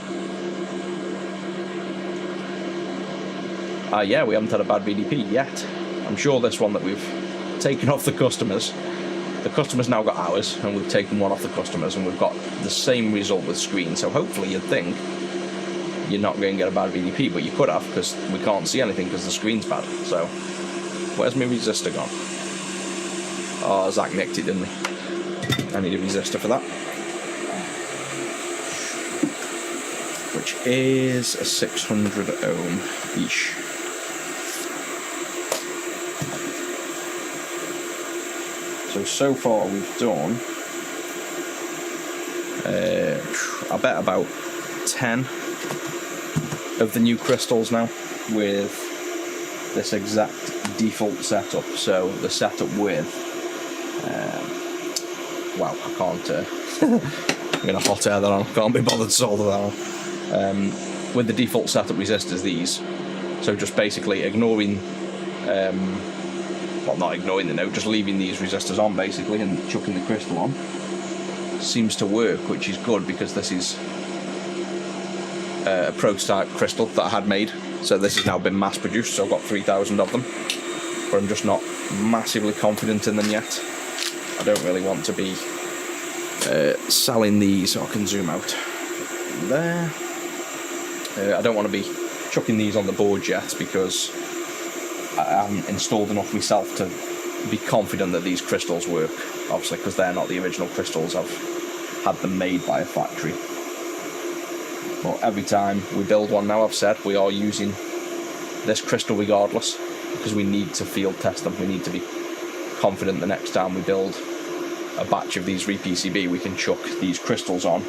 Yeah, we haven't had a bad VDP yet. I'm sure this one that we've taken off the customers now got ours, and we've taken one off the customers, and we've got the same result with screen. So hopefully you'd think you're not going to get a bad VDP, but you could have, because we can't see anything because the screen's bad. So where's my resistor gone? Oh, Zach nicked it, didn't he? I need a resistor for that, which is a 600 ohm-ish. So far we've done, I bet about 10 of the new crystals now with this exact default setup. So the setup with, wow, I can't, I'm going to hot air that on, can't be bothered to solder that on. With the default setup resistors, these, so just basically ignoring, well, not ignoring the node, just leaving these resistors on basically and chucking the crystal on, seems to work, which is good because this is a prototype crystal that I had made, so this has now been mass produced, so I've got 3,000 of them, but I'm just not massively confident in them yet. I don't really want to be selling these, so I can zoom out there. I don't want to be chucking these on the board yet because I haven't installed enough myself to be confident that these crystals work, obviously, because they're not the original crystals. I've had them made by a factory. But every time we build one now, I've said we are using this crystal regardless, because we need to field test them. We need to be confident the next time we build a batch of these re-PCB, we can chuck these crystals on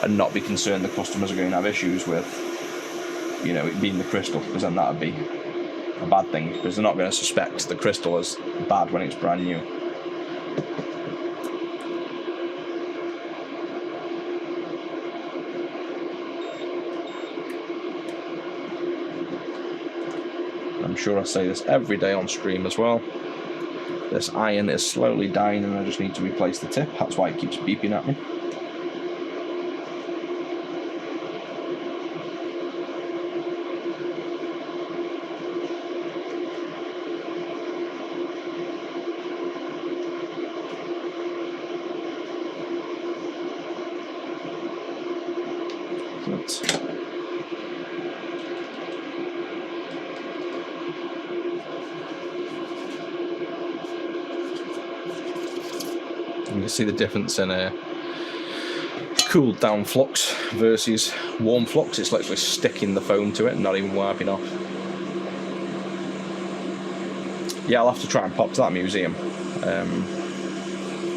and not be concerned the customers are going to have issues with, you know, it being the crystal, because then that would be a bad thing, because they're not going to suspect the crystal as bad when it's brand new. I'm sure I say this every day on stream as well. This iron is slowly dying and I just need to replace the tip. That's why it keeps beeping at me. You can see the difference in a cooled down flux versus warm flux. It's literally sticking the foam to it and not even wiping off. Yeah, I'll have to try and pop to that museum.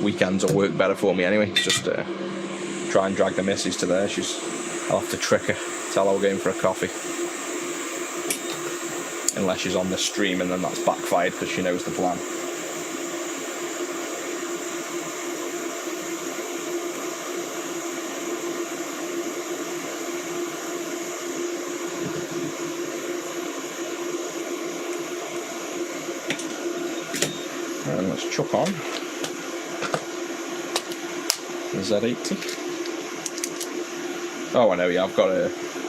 Weekends will work better for me anyway. Just try and drag the missus to there. I'll have to trick her, tell her we're going for a coffee. Unless she's on the stream, and then that's backfired because she knows the plan. And let's chuck on the Z80. Oh, I know, yeah, I've got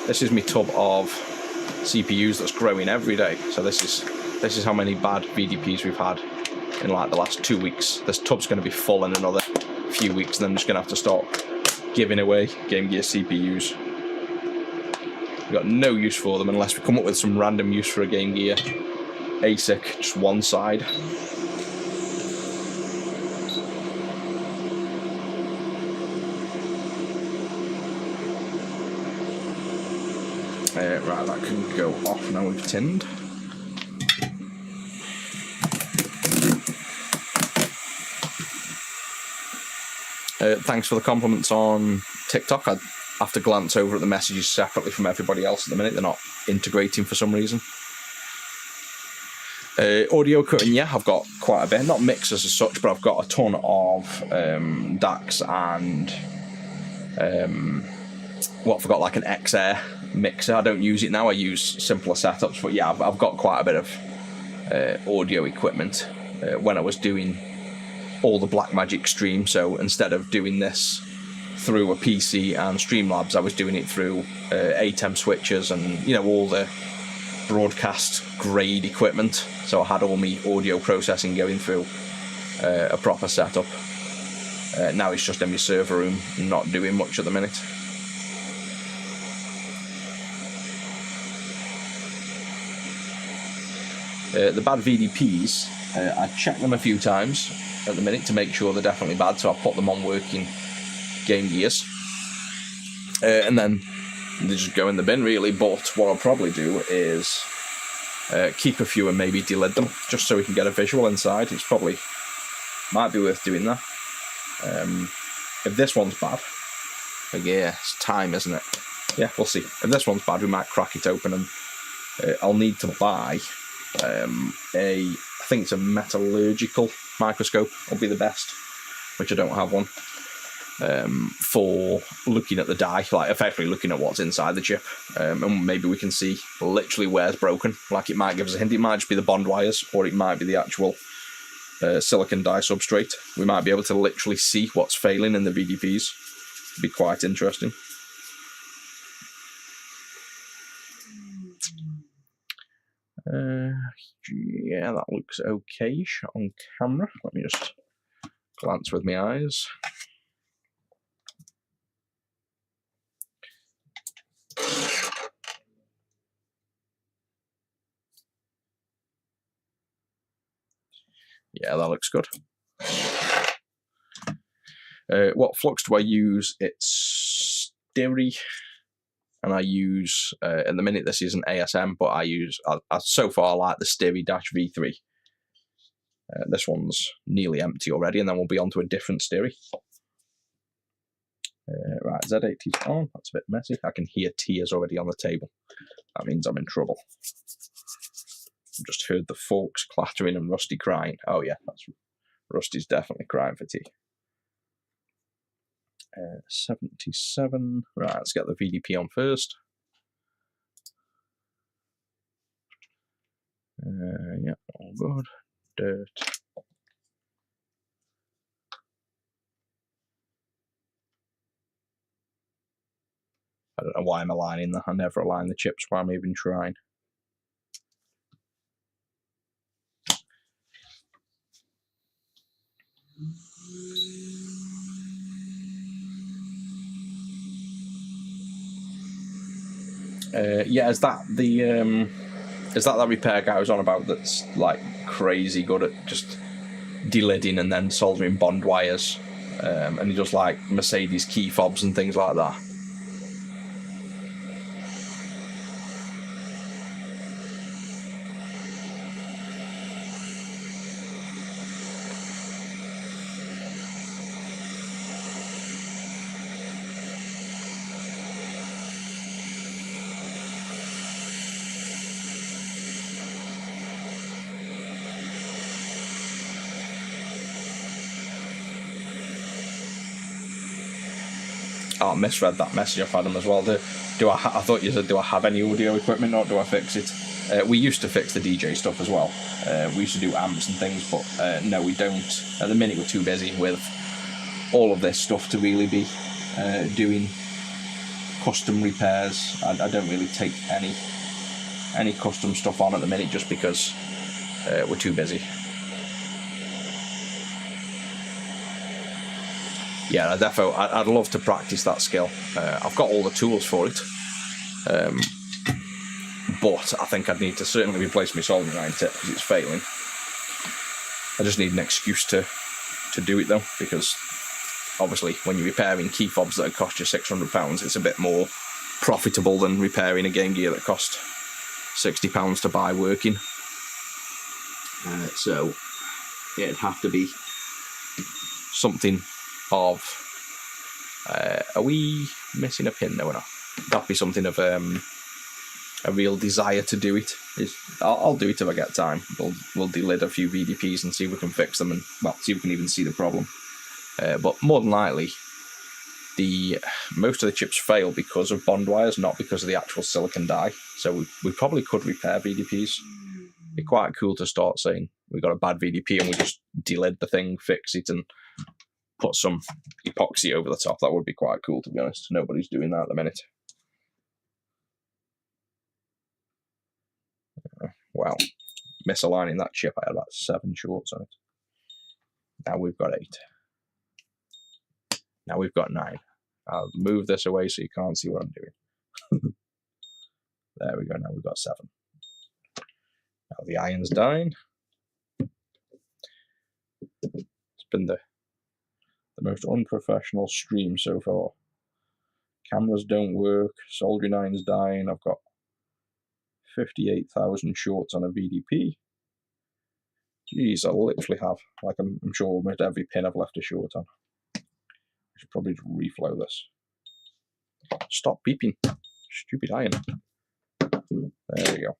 this is my tub of CPUs that's growing every day. So this is how many bad VDPs we've had in like the last 2 weeks. This tub's going to be full in another few weeks, and then I'm just going to have to start giving away Game Gear CPUs. We've got no use for them unless we come up with some random use for a Game Gear ASIC, just one side. Right, that can go off now we've tinned. Thanks for the compliments on TikTok. I have to glance over at the messages separately from everybody else at the minute. They're not integrating for some reason. Audio cutting, yeah, I've got quite a bit. Not mixers as such, but I've got a ton of DACs and what I forgot, like an XR mixer. I don't use it now. I use simpler setups, but yeah, I've got quite a bit of audio equipment when I was doing all the Blackmagic stream. So instead of doing this through a PC and Streamlabs, I was doing it through ATEM switches and, you know, all the broadcast grade equipment. So I had all my audio processing going through a proper setup. Now it's just in my server room, not doing much at the minute. The bad VDPs, I checked them a few times at the minute to make sure they're definitely bad, so I put them on working Game Gears. And then they just go in the bin, really. But what I'll probably do is keep a few and maybe delid them, just so we can get a visual inside. It's probably, might be worth doing that. If this one's bad, yeah, it's time, isn't it? Yeah, we'll see. If this one's bad, we might crack it open, and I'll need to buy I think it's a metallurgical microscope will be the best, which I don't have one, for looking at the die, like effectively looking at what's inside the chip, and maybe we can see literally where's broken. Like, it might give us a hint. It might just be the bond wires, or it might be the actual silicon die substrate. We might be able to literally see what's failing in the VDPs. It'd be quite interesting. Yeah, that looks okay-ish on camera. Let me just glance with my eyes. Yeah, that looks good. What flux do I use? It's Sterry. And I use, at the minute this is an ASM, but I so far I like the Sterry-V3. This one's nearly empty already, and then we'll be on to a different Sterry. Right, Z80's on. That's a bit messy. I can hear tears already on the table. That means I'm in trouble. I've just heard the forks clattering and Rusty crying. Oh yeah, Rusty's definitely crying for tea. 77. Right, let's get the VDP on first. Yeah, all good. Dirt. I don't know why I'm aligning that. I never align the chips while I'm even trying. Yeah, is that that repair guy I was on about that's like crazy good at just delidding and then soldering bond wires, and he does like Mercedes key fobs and things like that? Oh, I misread that message I've had him as well. I thought you said, do I have any audio equipment or do I fix it? We used to fix the DJ stuff as well. We used to do amps and things, but no, we don't. At the minute, we're too busy with all of this stuff to really be doing custom repairs. I don't really take any custom stuff on at the minute just because we're too busy. Yeah, I'd love to practice that skill. I've got all the tools for it, but I think I'd need to certainly replace my soldering iron tip because it's failing. I just need an excuse to do it though, because obviously when you're repairing key fobs that cost you £600, it's a bit more profitable than repairing a Game Gear that cost £60 to buy working. So yeah, it'd have to be something of are we missing a pin? No, we're not. That'd be something of a real desire to do it. I'll do it if I get time. We'll delid a few VDPs and see if we can fix them, and well, see if we can even see the problem. But more than likely, most of the chips fail because of bond wires, not because of the actual silicon die. So we probably could repair VDPs. It'd be quite cool to start saying we got a bad VDP and we just delid the thing, fix it, and put some epoxy over the top. That would be quite cool, to be honest. Nobody's doing that at the minute. Wow, misaligning that chip, I had about 7 shorts on it. Now we've got 8. Now we've got 9. I'll move this away so you can't see what I'm doing. There we go, now we've got 7. Now the iron's dying. It's been the most unprofessional stream so far. Cameras don't work, soldering iron's dying, I've got 58,000 shorts on a VDP. Jeez, I literally have, like I'm sure almost every pin I've left a short on. I should probably reflow this. Stop beeping, stupid iron. There we go.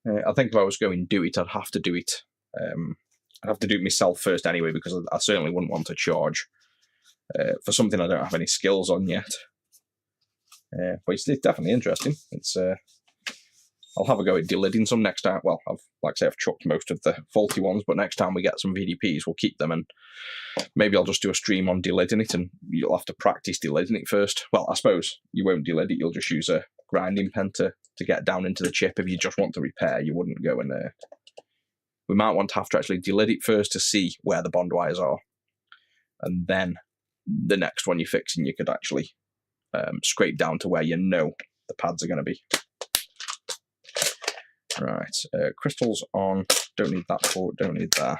I think if I was going to do it, I'd have to do it. I'd have to do it myself first anyway, because I certainly wouldn't want to charge for something I don't have any skills on yet. But it's definitely interesting. It's I'll have a go at delidding some next time. Well, like I say, I've chucked most of the faulty ones, but next time we get some VDPs, we'll keep them, and maybe I'll just do a stream on delidding it, and you'll have to practice delidding it first. Well, I suppose you won't delid it, you'll just use a grinding pen to get down into the chip. If you just want to repair, you wouldn't go in there. We might want to have to actually delid it first to see where the bond wires are, and then the next one you're fixing, you could actually scrape down to where you know the pads are going to be. Right, crystals on, don't need that port, don't need that.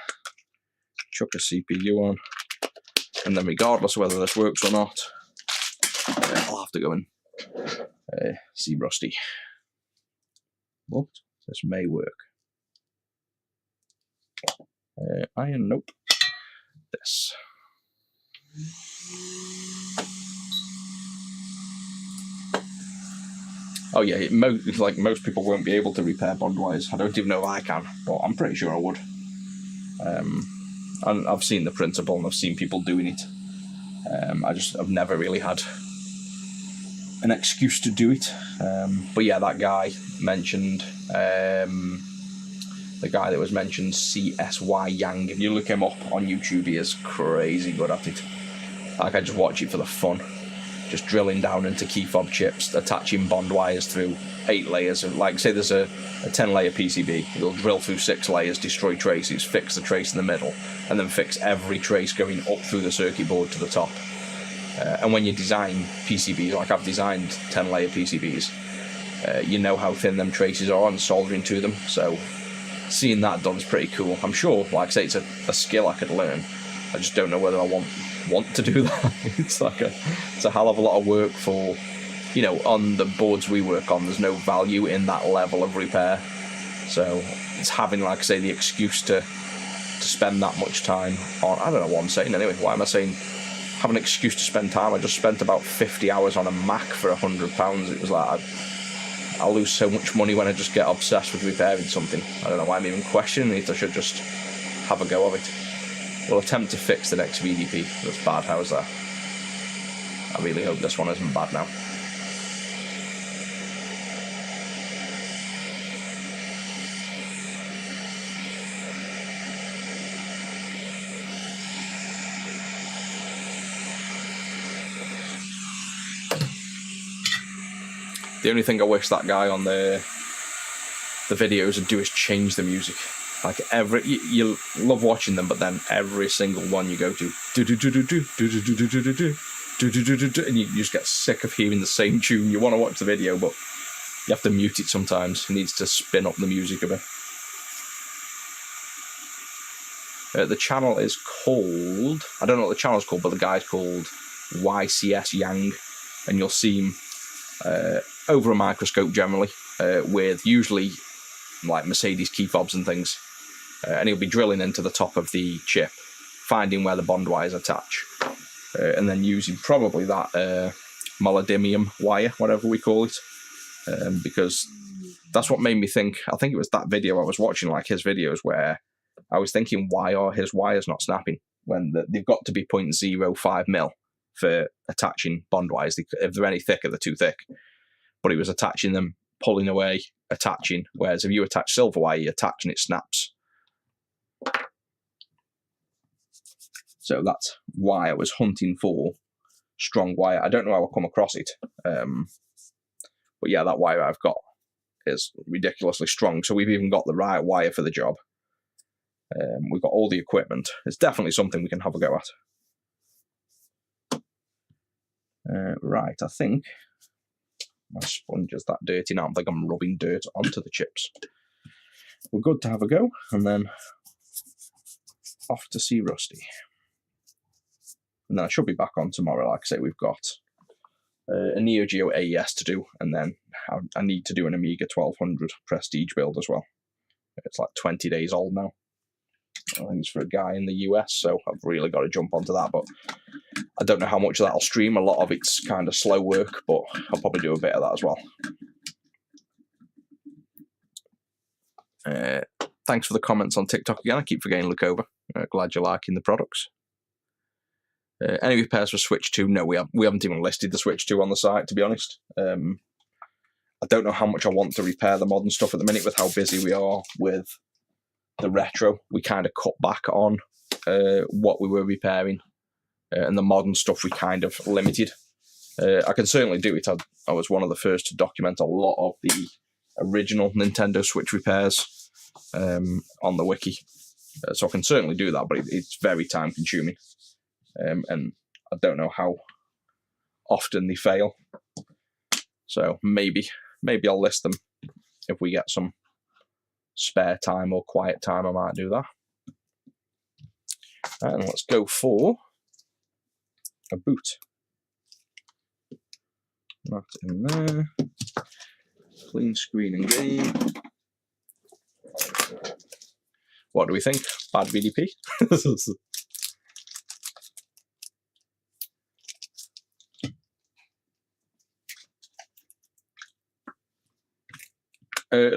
Chuck a CPU on, and then regardless of whether this works or not, I'll have to go and see Rusty. But this may work. Iron, nope. This. Oh yeah, like most people won't be able to repair bond wires. I don't even know if I can, but I'm pretty sure I would. And I've seen the principle and I've seen people doing it. I've never really had an excuse to do it. But yeah, that guy mentioned, the guy that was mentioned, CSY Yang. If you look him up on YouTube, he is crazy good at it. Like, I just watch it for the fun. Just drilling down into key fob chips, attaching bond wires through 8 layers. Like, say there's a 10-layer PCB, he'll drill through 6 layers, destroy traces, fix the trace in the middle, and then fix every trace going up through the circuit board to the top. And when you design PCBs, like I've designed 10-layer PCBs, you know how thin them traces are and soldering to them. So seeing that done is pretty cool. I'm sure, like I say, it's a skill I could learn. I just don't know whether I want to do that. It's a hell of a lot of work for, you know, on the boards we work on, there's no value in that level of repair. So it's having, like I say, the excuse to spend that much time on, I don't know what I'm saying anyway. Why am I saying have an excuse to spend time? I just spent about 50 hours on a Mac for £100. It was like, I lose so much money when I just get obsessed with repairing something. I don't know why I'm even questioning it. I should just have a go of it. We'll attempt to fix the next VDP. That's bad. How's that? I really hope this one isn't bad now. The only thing I wish that guy on the videos would do is change the music. Like you love watching them, but then every single one you go to and you just get sick of hearing the same tune. You want to watch the video, but you have to mute it sometimes. It needs to spin up the music a bit. The channel is called, I don't know what the channel is called, but the guy's called YCS Yang, and you'll see him over a microscope generally, with usually like Mercedes key fobs and things, and he'll be drilling into the top of the chip, finding where the bond wires attach, and then using probably that molybdenum wire, whatever we call it, because that's what made me think. I think it was that video I was watching, like his videos, where I was thinking, why are his wires not snapping when they've got to be 0.05 mil for attaching bond wires? If they're any thicker, they're too thick. But he was attaching them, pulling away, attaching, whereas if you attach silver wire, you attach and it snaps. So that's why I was hunting for strong wire. I don't know how I come across it, but yeah, that wire I've got is ridiculously strong. So we've even got the right wire for the job. We've got all the equipment. It's definitely something we can have a go at. Right, I think my sponge is that dirty now. I think I'm rubbing dirt onto the chips. We're good to have a go, and then off to see Rusty. And then I should be back on tomorrow. Like I say, we've got a Neo Geo AES to do, and then I need to do an Amiga 1200 Prestige build as well. It's like 20 days old now. I think it's for a guy in the US, so I've really got to jump onto that, but I don't know how much of that I'll stream. A lot of it's kind of slow work, but I'll probably do a bit of that as well. Thanks for the comments on TikTok again. I keep forgetting to look over. Glad you're liking the products. Any repairs for Switch 2? No, we haven't even listed the Switch 2 on the site, to be honest. I don't know how much I want to repair the modern stuff at the minute with how busy we are with the retro. We kind of cut back on what we were repairing, and the modern stuff we kind of limited. I can certainly do it. I was one of the first to document a lot of the original Nintendo Switch repairs on the wiki. So I can certainly do that, but it's very time consuming. And I don't know how often they fail. So maybe I'll list them if we get some spare time or quiet time. I might do that. And let's go for a boot. That in there. Clean screen and game. What do we think? Bad VDP?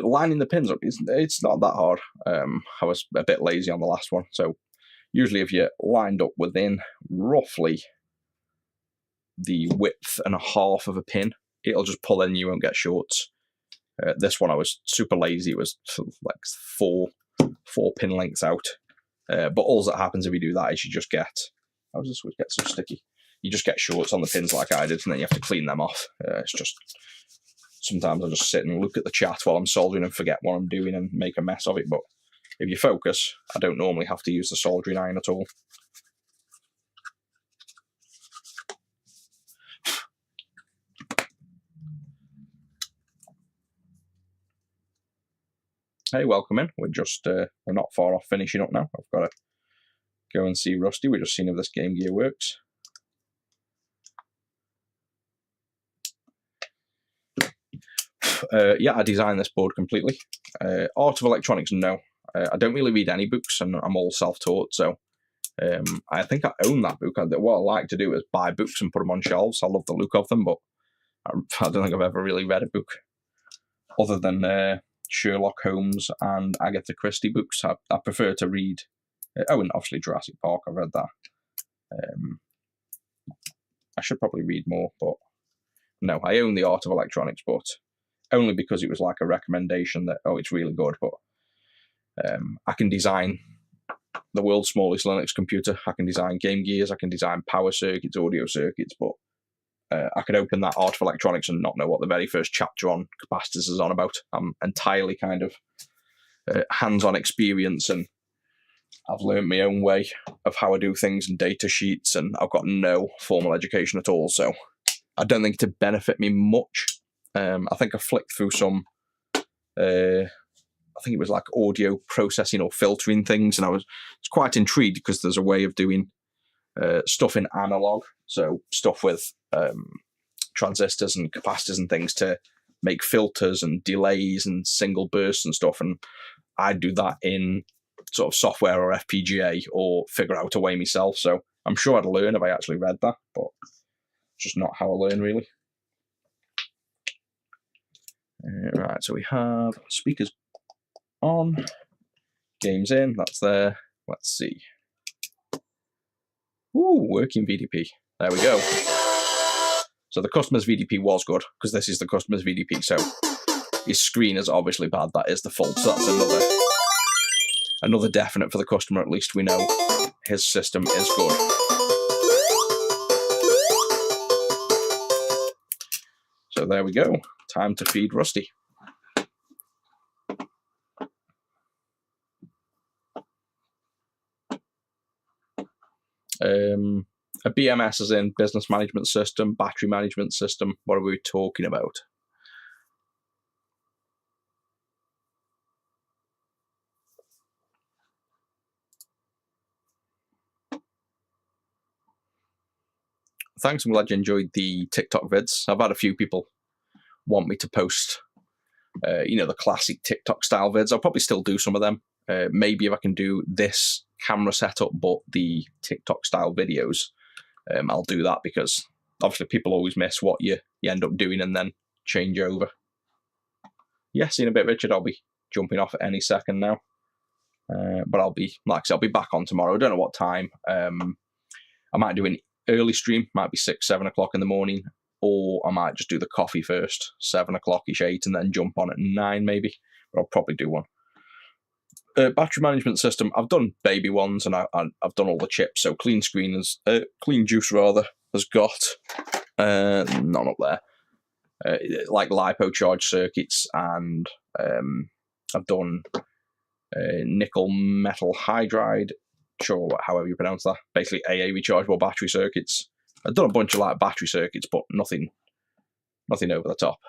Lining the pins up, it's not that hard. I was a bit lazy on the last one, so usually if you're lined up within roughly the width and a half of a pin, it'll just pull in, you won't get shorts. This one I was super lazy. It was like four pin lengths out. But all that happens if you do that is you just get, how does this switch get so sticky? You just get shorts on the pins like I did, and then you have to clean them off. It's just, sometimes I just sit and look at the chat while I'm soldering and forget what I'm doing and make a mess of it. But if you focus, I don't normally have to use the soldering iron at all. Hey, welcome in. We're not far off finishing up now. I've got to go and see Rusty. We're just seeing if this Game Gear works. Yeah, I designed this board completely. Art of Electronics, no. I don't really read any books, and I'm all self-taught, so I think I own that book. What I like to do is buy books and put them on shelves. I love the look of them, but I don't think I've ever really read a book. other than Sherlock Holmes and Agatha Christie books. I prefer to read. And obviously Jurassic Park. I've read that. I should probably read more, but no, I own The Art of Electronics, but only because it was like a recommendation that, it's really good. But I can design the world's smallest Linux computer. I can design Game Gears. I can design power circuits, audio circuits, but I could open that Art of Electronics and not know what the very first chapter on capacitors is on about. I'm entirely kind of hands-on experience, and I've learned my own way of how I do things and data sheets, and I've got no formal education at all, so I don't think it'd benefit me much. I think I flicked through some, I think it was like audio processing or filtering things, and I was quite intrigued because there's a way of doing stuff in analog, so stuff with transistors and capacitors and things to make filters and delays and single bursts and stuff, and I'd do that in sort of software or FPGA or figure out a way myself. So I'm sure I'd learn if I actually read that, but it's just not how I learn, really. Right, so we have speakers on, games in, that's there. Let's see. Ooh, working VDP. There we go. So the customer's VDP was good, because this is the customer's VDP, so his screen is obviously bad. That is the fault, so that's another definite for the customer. At least we know his system is good. So there we go. Time to feed Rusty. A BMS is in business management system, battery management system. What are we talking about? Thanks, I'm glad you enjoyed the TikTok vids. I've had a few people want me to post, the classic TikTok style vids. I'll probably still do some of them. Maybe if I can do this camera setup, but the TikTok style videos, I'll do that, because obviously people always miss what you end up doing and then change over. Yeah, see you in a bit, Richard. I'll be jumping off at any second now. But I'll be, like I said, I'll be back on tomorrow. I don't know what time. I might do an early stream, might be 6, 7 o'clock in the morning, or I might just do the coffee first, 7 o'clock-ish, 8, and then jump on at 9 maybe. But I'll probably do one. Battery management system, I've done baby ones, and I've done all the chips. So Clean Juice has got none up there, like lipo charge circuits, and I've done nickel metal hydride, sure, however you pronounce that, basically AA rechargeable battery circuits. I've done a bunch of like battery circuits, but nothing over the top.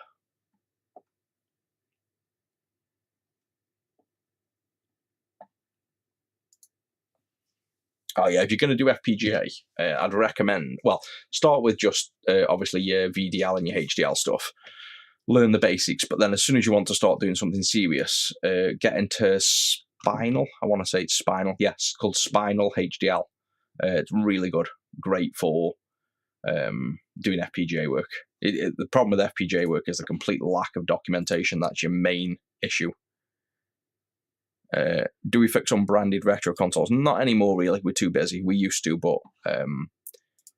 Oh yeah, if you're going to do FPGA, I'd recommend, well, start with just obviously your VDL and your HDL stuff. Learn the basics, but then as soon as you want to start doing something serious, get into Spinal. I want to say it's Spinal. Yes, it's called Spinal HDL. It's really good. Great for doing FPGA work. The problem with FPGA work is the complete lack of documentation. That's your main issue. Do we fix unbranded retro consoles? Not anymore, really. We're too busy. We used to, but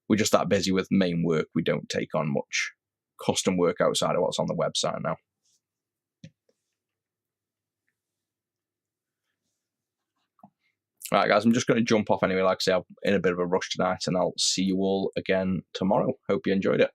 we're just that busy with main work. We don't take on much custom work outside of what's on the website now. Alright guys, I'm just going to jump off anyway. Like I say, I'm in a bit of a rush tonight, and I'll see you all again tomorrow. Hope you enjoyed it.